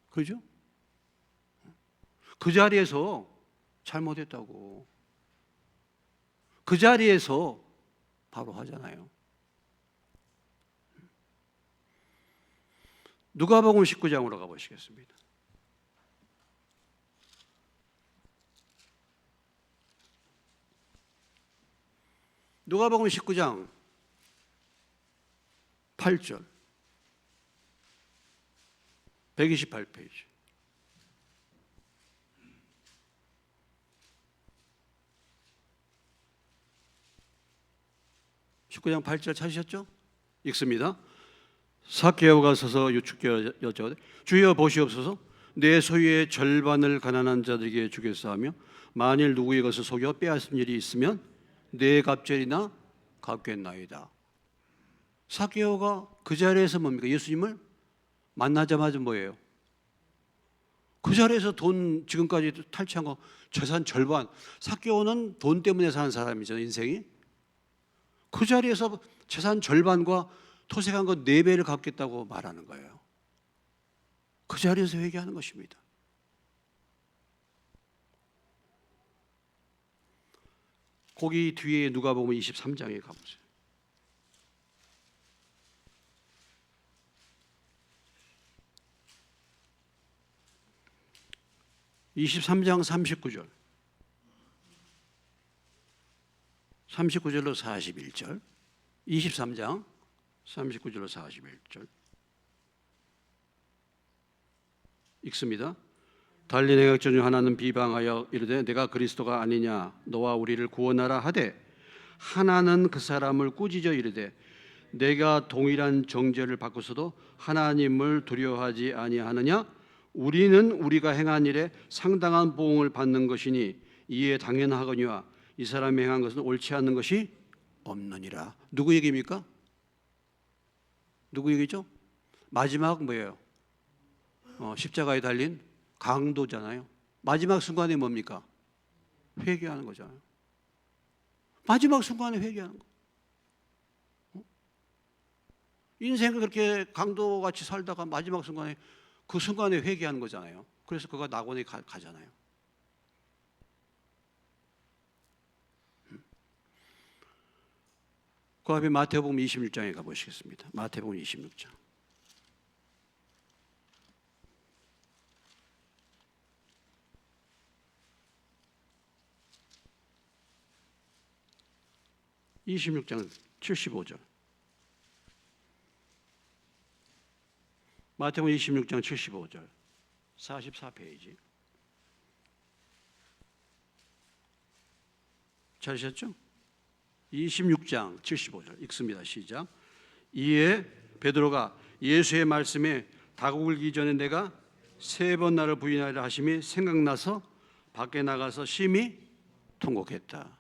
그렇죠? 그 자리에서 잘못했다고. 그 자리에서 바로 하잖아요. 누가복음 19장으로 가보시겠습니다. 누가복음 19장 8절 128페이지. (19장 8절) 찾으셨죠? 읽습니다. 삭개오가 서서 유축되어 여쭤되 주여 보시옵소서 내 소유의 절반을 가난한 자들에게 주겠사 하며 만일 누구의 것을 속여 빼앗은 일이 있으면 내 갑절이나 갚겠나이다. 삭개오가 그 자리에서 뭡니까? 예수님을 만나자마자 뭐예요? 그 자리에서 돈 지금까지 탈취한 거 재산 절반. 삭개오는 돈 때문에 사는 사람이죠, 인생이. 그 자리에서 재산 절반과 토색한 거 4배를 갚겠다고 말하는 거예요. 그 자리에서 회개하는 것입니다. 거기 뒤에 누가복음 23장에 가보세요. 23장 39절 39절로 41절 23장 39절로 41절 읽습니다. 달리 내각전 중 하나는 비방하여 이르되 내가 그리스도가 아니냐 너와 우리를 구원하라 하되 하나는 그 사람을 꾸짖어 이르되 내가 동일한 정죄를 받고서도 하나님을 두려워하지 아니하느냐 우리는 우리가 행한 일에 상당한 보응을 받는 것이니 이에 당연하거니와 이 사람이 행한 것은 옳지 않는 것이 없느니라. 누구 얘기입니까? 누구 얘기죠? 마지막 뭐예요? 십자가에 달린 강도잖아요. 마지막 순간에 뭡니까? 회개하는 거잖아요. 마지막 순간에 회개하는 거. 인생을 그렇게 강도같이 살다가 마지막 순간에 그 순간에 회개하는 거잖아요. 그래서 그가 낙원에 가잖아요. 그 앞에 마태복음 26장에 가보시겠습니다. 마태복음 26장. (26장) 75절. 마태복음 26장 75절 44페이지. 찾으셨죠? 26장 75절 읽습니다. 시작. 이에 베드로가 예수의 말씀에 다가오기 전에 내가 3번 나를 부인하리라 하심이 생각나서 밖에 나가서 심히 통곡했다.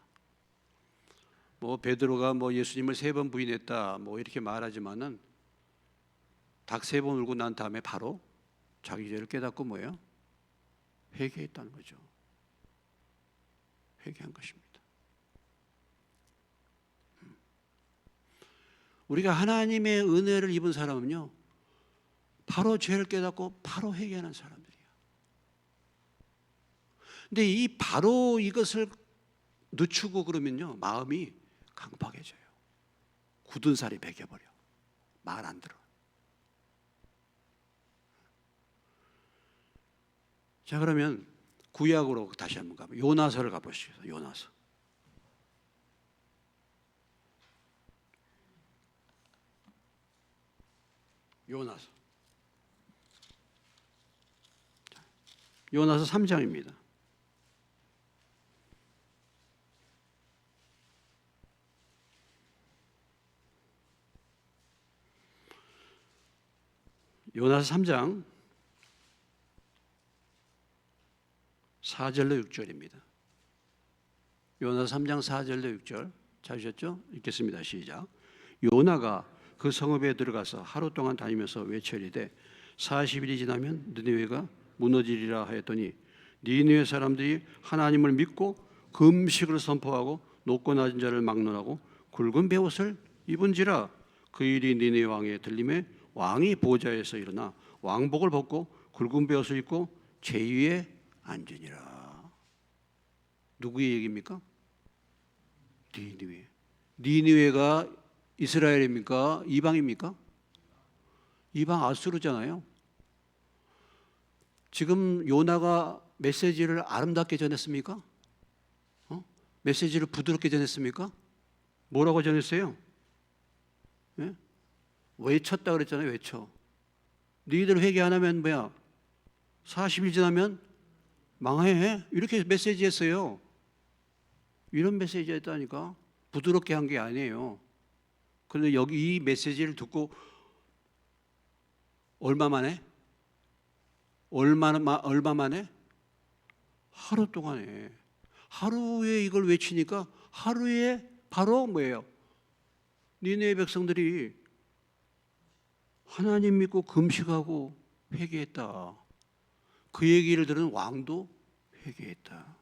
뭐 베드로가 뭐 예수님을 3번 부인했다 뭐 이렇게 말하지만은 닭 3번 울고 난 다음에 바로 자기 죄를 깨닫고 뭐예요? 회개했다는 거죠. 회개한 것입니다. 우리가 하나님의 은혜를 입은 사람은요, 바로 죄를 깨닫고 바로 회개하는 사람들이에요. 근데 이 바로 이것을 늦추고 그러면요, 마음이 강팍해져요. 굳은 살이 배겨버려. 말 안 들어. 자, 그러면 구약으로 다시 한번 가보죠. 요나서를 가보시죠. 요나서. 요나서. 요나서 3장입니다. 요나서 3장 4절로 6절입니다. 요나서 3장 4절로 6절 찾으셨죠? 읽겠습니다. 시작. 요나가 그 성읍에 들어가서 하루 동안 다니면서 외쳐이르되 40일이 지나면 느니웨가 무너지리라 하였더니 니느웨 사람들이 하나님을 믿고 금식을 선포하고 높고 낮은 자를 막론하고 굵은 베옷을 입은지라. 그 일이 니느웨 왕의 들림에 왕이 보좌에서 일어나 왕복을 벗고 굵은 베옷을 입고 제위에 앉으니라. 누구의 얘기입니까? 니느웨. 니느웨가 이스라엘입니까? 이방입니까? 이방 아수르잖아요. 지금 요나가 메시지를 아름답게 전했습니까? 메시지를 부드럽게 전했습니까? 뭐라고 전했어요? 예? 외쳤다 그랬잖아요. 외쳐. 너희들 회개 안 하면 뭐야? 40일 지나면 망해. 이렇게 메시지했어요. 이런 메시지했다니까. 부드럽게 한 게 아니에요. 그런데 여기 이 메시지를 듣고 얼마 만에? 얼마 만에? 하루 동안에. 하루에 이걸 외치니까 하루에 바로 뭐예요? 니느웨 백성들이 하나님 믿고 금식하고 회개했다. 그 얘기를 들은 왕도 회개했다.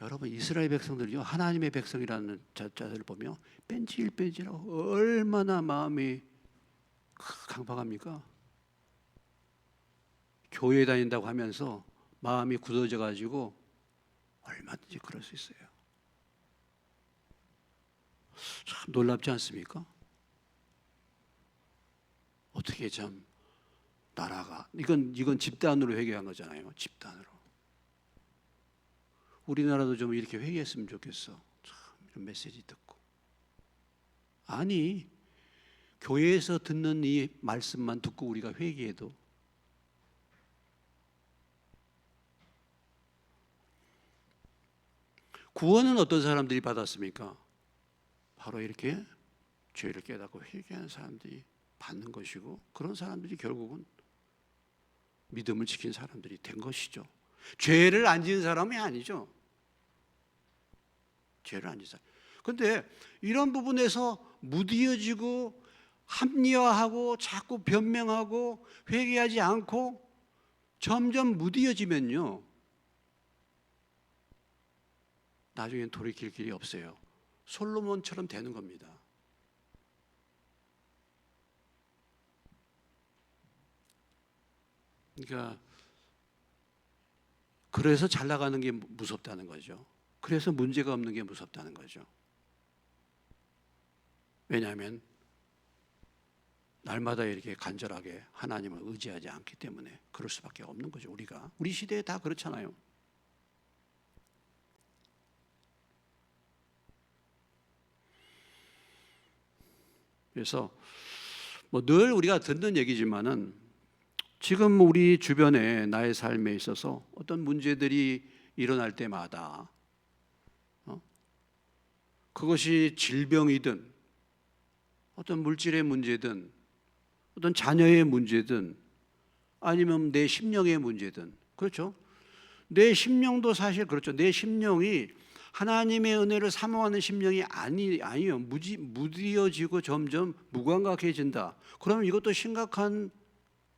여러분, 이스라엘 백성들이요, 하나님의 백성이라는 자들을 보면 뺀질뺀질하고 얼마나 마음이 강팍합니까? 교회 다닌다고 하면서 마음이 굳어져 가지고 얼마든지 그럴 수 있어요. 참 놀랍지 않습니까? 어떻게 참 나라가 이건 집단으로 회개한 거잖아요. 집단으로. 우리나라도 좀 이렇게 회개했으면 좋겠어. 참 이런 메시지 듣고. 아니, 교회에서 듣는 이 말씀만 듣고 우리가 회개해도 구원은 어떤 사람들이 받았습니까? 바로 이렇게 죄를 깨닫고 회개하는 사람들이 받는 것이고, 그런 사람들이 결국은 믿음을 지킨 사람들이 된 것이죠. 죄를 안 지은 사람이 아니죠. 죄를 안 지은 사람. 그런데 이런 부분에서 무디어지고 합리화하고 자꾸 변명하고 회개하지 않고 점점 무디어지면요, 나중엔 돌이킬 길이 없어요. 솔로몬처럼 되는 겁니다. 그러니까 그래서 잘 나가는 게 무섭다는 거죠. 그래서 문제가 없는 게 무섭다는 거죠. 왜냐하면 날마다 이렇게 간절하게 하나님을 의지하지 않기 때문에 그럴 수밖에 없는 거죠. 우리 시대에 다 그렇잖아요. 그래서 뭐 늘 우리가 듣는 얘기지만은 지금 우리 주변에 나의 삶에 있어서 어떤 문제들이 일어날 때마다 그것이 질병이든 어떤 물질의 문제든 어떤 자녀의 문제든 아니면 내 심령의 문제든, 그렇죠? 내 심령도 사실 그렇죠. 내 심령이 하나님의 은혜를 사모하는 심령이 아니요. 무디어지고 점점 무감각해진다. 그러면 이것도 심각한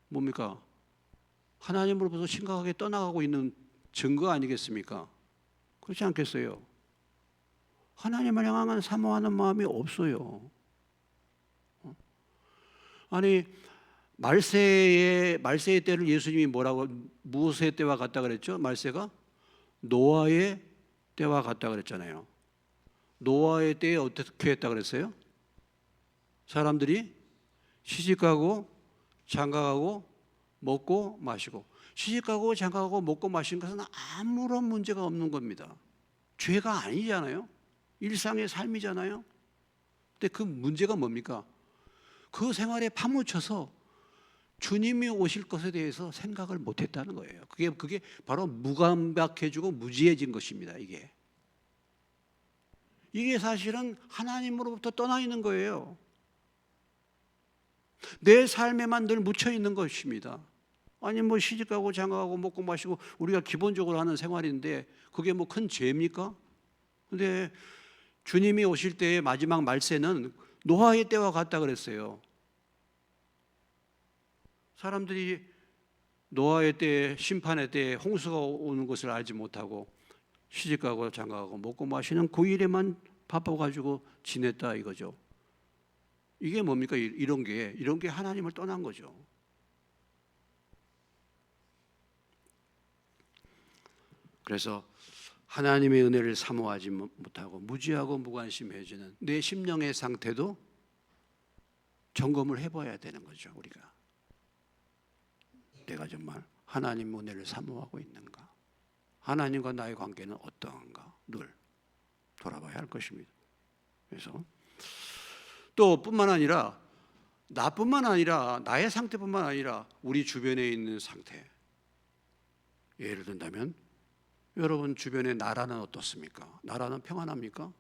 뭡니까? 하나님으로부터 심각하게 떠나가고 있는 증거 아니겠습니까? 그렇지 않겠어요? 하나님을 향한 사모하는 마음이 없어요. 아니, 말세의 때를 예수님이 뭐라고, 무엇의 때와 같다 그랬죠? 말세가 노아의 때와 같다 그랬잖아요. 노아의 때에 어떻게 했다 그랬어요? 사람들이 시집가고 장가가고 먹고 마시고. 시집가고 장가가고 먹고 마시는 것은 아무런 문제가 없는 겁니다. 죄가 아니잖아요. 일상의 삶이잖아요. 근데 그 문제가 뭡니까? 그 생활에 파묻혀서 주님이 오실 것에 대해서 생각을 못했다는 거예요. 그게 바로 무감각해지고 무지해진 것입니다. 이게 사실은 하나님으로부터 떠나 있는 거예요. 내 삶에만 늘 묻혀 있는 것입니다. 아니 뭐 시집가고 장가가고 먹고 마시고 우리가 기본적으로 하는 생활인데 그게 뭐 큰 죄입니까? 근데 주님이 오실 때의 마지막 말세는 노아의 때와 같다 그랬어요. 사람들이 노아의 때, 심판의 때 홍수가 오는 것을 알지 못하고 시집가고 장가가고 먹고 마시는 그 일에만 바빠가지고 지냈다 이거죠. 이게 뭡니까? 이런 게 하나님을 떠난 거죠. 그래서 하나님의 은혜를 사모하지 못하고 무지하고 무관심해지는 내 심령의 상태도 점검을 해봐야 되는 거죠. 우리가 내가 정말 하나님 은혜를 사모하고 있는가, 하나님과 나의 관계는 어떠한가 늘 돌아봐야 할 것입니다. 그래서 또 뿐만 아니라 나뿐만 아니라 나의 상태뿐만 아니라 우리 주변에 있는 상태, 예를 든다면 여러분 주변의 나라는 어떻습니까? 나라는 평안합니까?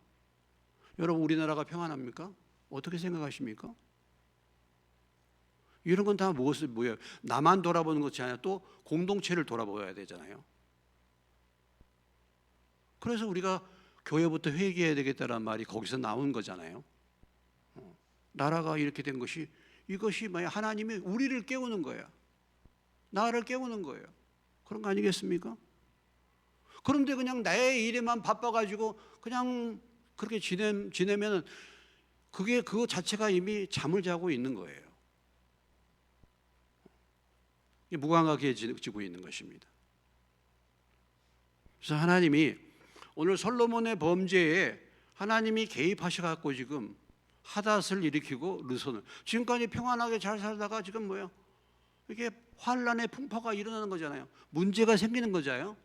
여러분 우리나라가 평안합니까? 어떻게 생각하십니까? 이런 건 다 뭐예요? 나만 돌아보는 것이 아니라 또 공동체를 돌아봐야 되잖아요. 그래서 우리가 교회부터 회개해야 되겠다는 말이 거기서 나온 거잖아요. 나라가 이렇게 된 것이 이것이 하나님이 우리를 깨우는 거예요. 나를 깨우는 거예요. 그런 거 아니겠습니까? 그런데 그냥 나의 일에만 바빠가지고 그냥 그렇게 지내면은 그거 자체가 이미 잠을 자고 있는 거예요. 무감각해지고 있는 것입니다. 그래서 하나님이 오늘 솔로몬의 범죄에 하나님이 개입하셔갖고 지금 하닷을 일으키고 르손을 지금까지 평안하게 잘 살다가 지금 이게 환란의 풍파가 일어나는 거잖아요. 문제가 생기는 거잖아요.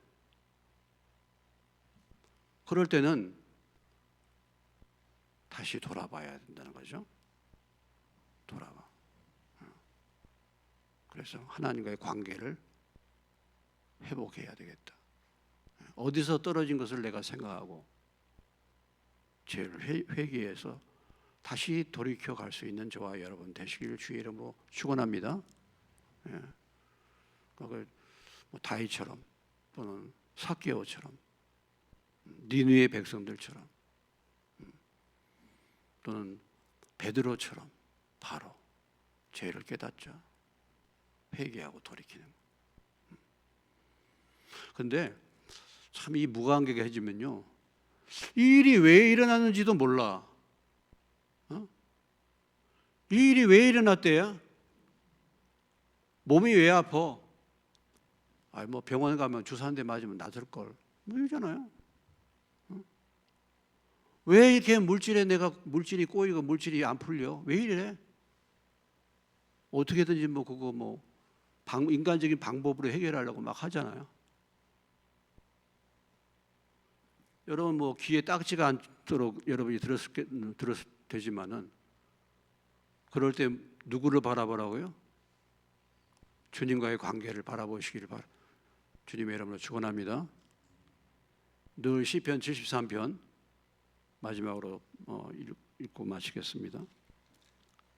그럴 때는 다시 돌아봐야 된다는 거죠. 돌아봐. 그래서 하나님과의 관계를 회복해야 되겠다. 어디서 떨어진 것을 내가 생각하고 죄를 회개해서 다시 돌이켜 갈 수 있는 저와 여러분 되시기를 주의 이름으로 축원합니다. 다윗처럼 또는 삭개오처럼 니느웨 백성들처럼 또는 베드로처럼 바로 죄를 깨닫죠. 회개하고 돌이키는. 근데 참 이 무관객해지면요, 이 일이 왜 일어나는지도 몰라. 이 일이 왜 일어났대요? 몸이 왜 아파? 뭐 병원 가면 주사 한 대 맞으면 낫을 걸. 뭐 이러잖아요. 왜 이렇게 물질이 꼬이고 물질이 안 풀려? 왜 이래? 어떻게든지 인간적인 방법으로 해결하려고 막 하잖아요. 여러분 귀에 딱지가 않도록 여러분이 들었을 되지만은 그럴 때 누구를 바라보라고요? 주님과의 관계를 바라보시기를 주님의 이름으로 축원합니다. 늘 시편 73편 마지막으로 읽고 마치겠습니다.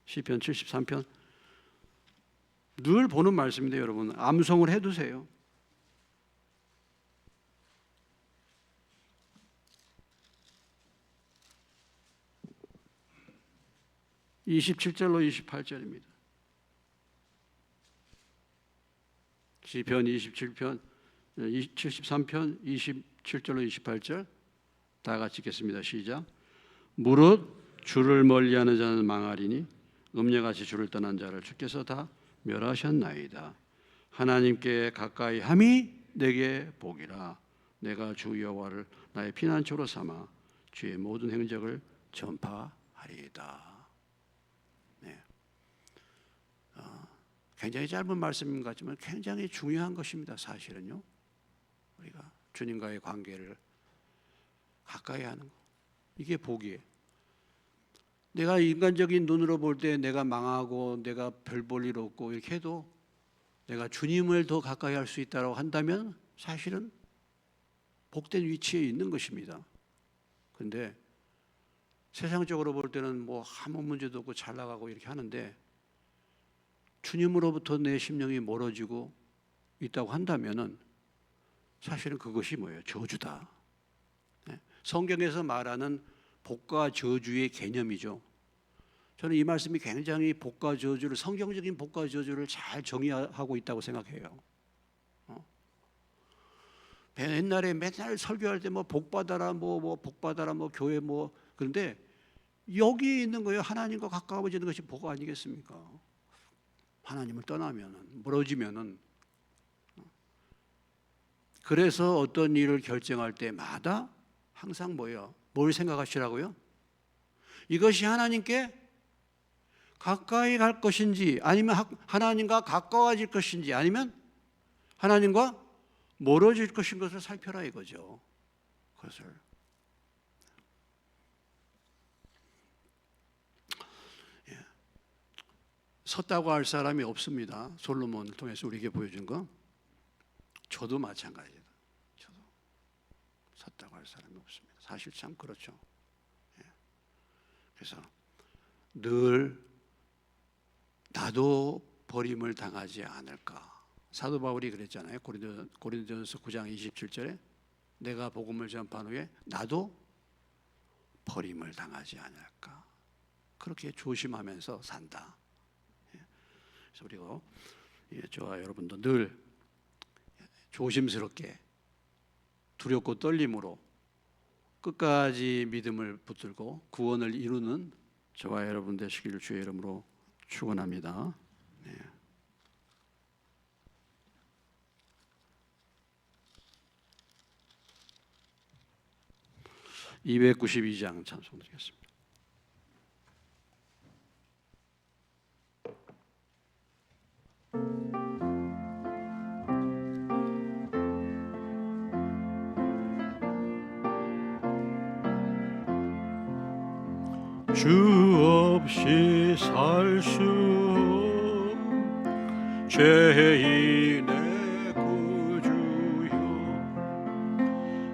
시편 73편 늘 보는 말씀인데 여러분 암송을 해두세요. (27절로 28절입니다) 시편 73편 27절로 28절 다 같이 읽겠습니다. 시작. 무릇 주를 멀리하는 자는 망하리니 음녀같이 주를 떠난 자를 주께서 다 멸하셨나이다. 하나님께 가까이 함이 내게 복이라. 내가 주 여호와를 나의 피난처로 삼아 주의 모든 행적을 전파하리이다. 네. 굉장히 짧은 말씀인 것 같지만 굉장히 중요한 것입니다. 사실은요, 우리가 주님과의 관계를 가까이 하는 것, 이게 복이에요. 내가 인간적인 눈으로 볼 때 내가 망하고 내가 별 볼 일 없고 이렇게 해도 내가 주님을 더 가까이 할 수 있다고 한다면 사실은 복된 위치에 있는 것입니다. 그런데 세상적으로 볼 때는 아무 문제도 없고 잘 나가고 이렇게 하는데 주님으로부터 내 심령이 멀어지고 있다고 한다면은 사실은 그것이 뭐예요? 저주다. 성경에서 말하는 복과 저주의 개념이죠. 저는 이 말씀이 굉장히 복과 저주를, 성경적인 복과 저주를 잘 정의하고 있다고 생각해요. 옛날에 맨날 설교할 때 복 받아라, 복 받아라, 교회 그런데 여기 있는 거예요. 하나님과 가까워지는 것이 복 아니겠습니까? 하나님을 떠나면은, 멀어지면은. 그래서 어떤 일을 결정할 때마다 항상 뭐예요? 뭘 생각하시라고요? 이것이 하나님께 가까이 갈 것인지, 아니면 하나님과 가까워질 것인지, 아니면 하나님과 멀어질 것인 것을 살펴라 이거죠. 그것을 섰다고 할 사람이 없습니다. 솔로몬을 통해서 우리에게 보여준 거. 저도 마찬가지다. 저도 섰다고 할 사람이 없습니다. 사실 참 그렇죠. 그래서 늘 나도 버림을 당하지 않을까. 사도 바울이 그랬잖아요. 고린도전서 9장 27절에 내가 복음을 전파한 후에 나도 버림을 당하지 않을까. 그렇게 조심하면서 산다. 그래서 우리가 저와 여러분도 늘 조심스럽게 두렵고 떨림으로 끝까지 믿음을 붙들고 구원을 이루는 저와 여러분 되시기를 주의 이름으로 축원합니다. 네. (292장) 찬송 드리겠습니다.
주 없이 살 수 죄인의 구주여,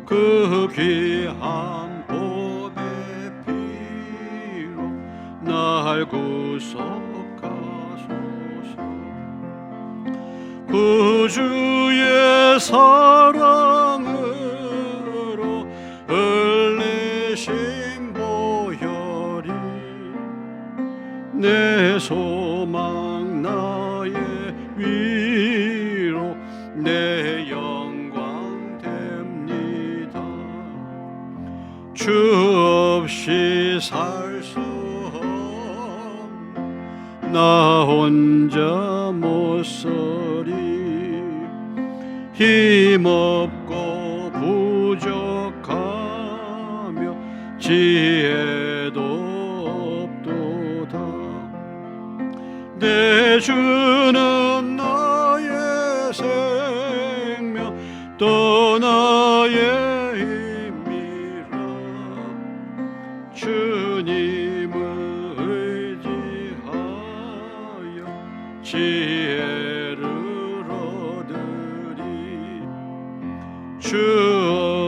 그 귀한 보배 피로 날 구속하소서. 구주의 사랑으로 흘리신 보혈이 내 손 내 영광 됩니다. 주 없이 살 수 없는 나 혼자 못 서리. 힘없고 부족하며 지혜도 없도다. 내 주는 나의 생명 또 나의 힘이라. 주님을 의지하여 지혜를 얻으리. 주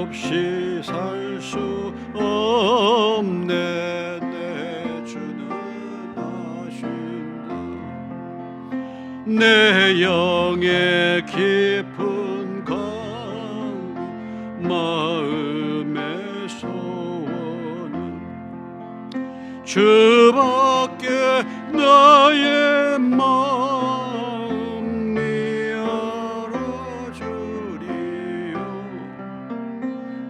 없이 살 수 없네. 내 주는 아신다. 내 영의 깊은 강구 마음의 소원은 주밖에 나의 마음 네 알아주리요.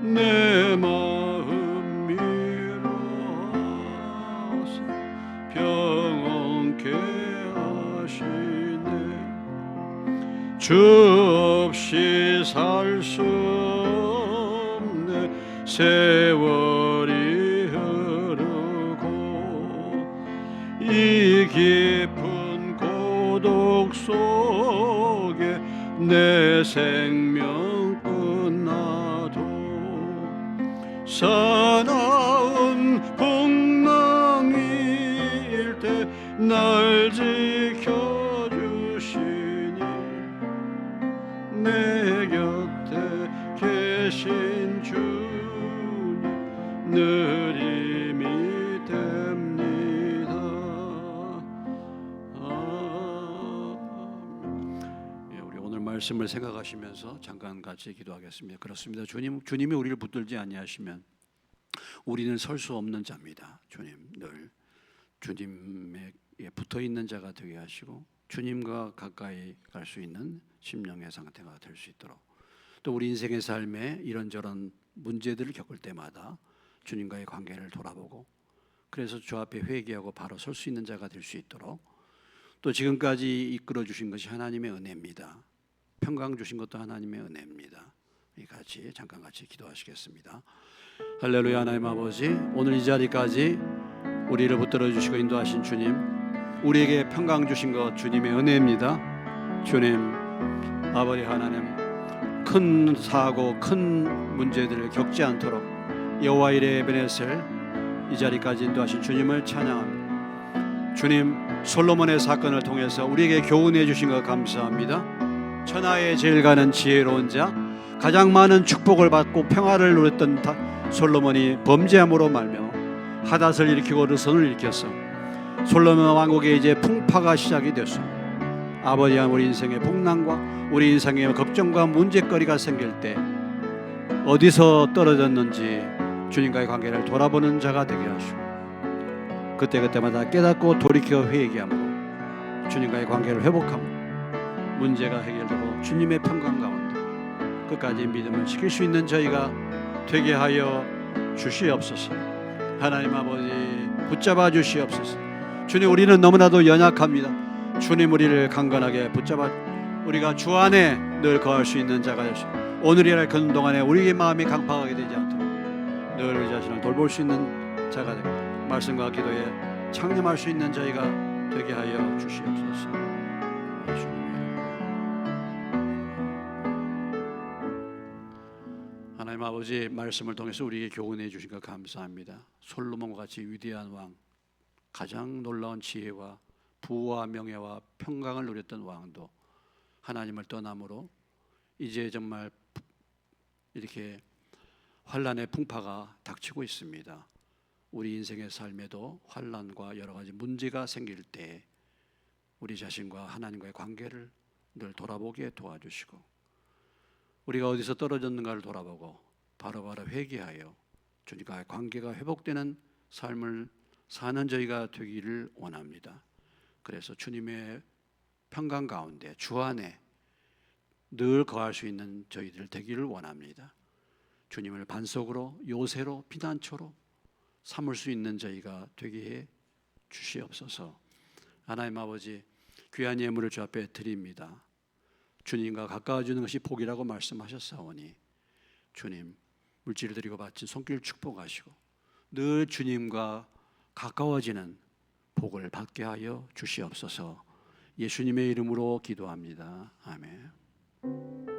내 마음 위로하사 평온케 하시네. 주 없이 살 수 없네. 세월이 흐르고 이 깊은 고독 속에 내 생명 끝나도 사나운 풍랑일 때 날 지켜주시니 내 곁에 계신 주님 늘 힘이 됩니다. 우리 오늘 말씀을 생각하시면서 잠깐 같이 기도하겠습니다. 그렇습니다. 주님이 우리를 붙들지 아니하시면 우리는 설 수 없는 자입니다. 주님 늘 주님에 붙어 있는 자가 되게 하시고 주님과 가까이 갈 수 있는 심령의 상태가 될 수 있도록, 또 우리 인생의 삶에 이런저런 문제들을 겪을 때마다 주님과의 관계를 돌아보고 그래서 주 앞에 회개하고 바로 설 수 있는 자가 될 수 있도록, 또 지금까지 이끌어 주신 것이 하나님의 은혜입니다. 평강 주신 것도 하나님의 은혜입니다. 잠깐 같이 기도하시겠습니다. 할렐루야. 하나님 아버지, 오늘 이 자리까지 우리를 붙들어 주시고 인도하신 주님, 우리에게 평강 주신 것 주님의 은혜입니다. 주님 아버지 하나님, 큰 사고 큰 문제들을 겪지 않도록 여호와 이레 에베네셀 이 자리까지 인도하신 주님을 찬양합니다. 주님, 솔로몬의 사건을 통해서 우리에게 교훈해 주신 것 감사합니다. 천하의 제일 가는 지혜로운 자, 가장 많은 축복을 받고 평화를 누렸던 솔로몬이 범죄함으로 말며 하닷을 일으키고 르선을 일으켰어. 솔로몬 왕국에 이제 풍파가 시작이 됐어. 아버지와 우리 인생의 풍랑과 우리 인생의 걱정과 문제거리가 생길 때 어디서 떨어졌는지 주님과의 관계를 돌아보는 자가 되게 하시고, 그때마다 깨닫고 돌이켜 회개함으로 주님과의 관계를 회복하고 문제가 해결되고 주님의 평강 가운데 끝까지 믿음을 지킬 수 있는 저희가 되게 하여 주시옵소서. 하나님 아버지, 붙잡아 주시옵소서. 주님, 우리는 너무나도 연약합니다. 주님, 우리를 강건하게 붙잡아 우리가 주 안에 늘 거할 수 있는 자가 되시고, 오늘이라 걷는 동안에 우리의 마음이 강팍하게 되지 않도록 늘 우리 자신을 돌볼 수 있는 자가 되고 말씀과 기도에 창념할 수 있는 저희가 되게 하여 주시옵소서. 하나님 아버지, 말씀을 통해서 우리에게 교훈해 주신 것 감사합니다. 솔로몬과 같이 위대한 왕, 가장 놀라운 지혜와 부와 명예와 평강을 누렸던 왕도 하나님을 떠남으로 이제 정말 이렇게 환란의 풍파가 닥치고 있습니다. 우리 인생의 삶에도 환란과 여러 가지 문제가 생길 때 우리 자신과 하나님과의 관계를 늘 돌아보게 도와주시고, 우리가 어디서 떨어졌는가를 돌아보고 바로바로 회개하여 주님과의 관계가 회복되는 삶을 사는 저희가 되기를 원합니다. 그래서 주님의 평강 가운데 주 안에 늘 거할 수 있는 저희들 되기를 원합니다. 주님을 반석으로, 요새로, 피난처로 삼을 수 있는 저희가 되게 해 주시옵소서. 하나님 아버지, 귀한 예물을 주 앞에 드립니다. 주님과 가까워지는 것이 복이라고 말씀하셨사오니 주님, 물질을 드리고 바친 손길 축복하시고 늘 주님과 가까워지는 복을 받게 하여 주시옵소서. 예수님의 이름으로 기도합니다. 아멘.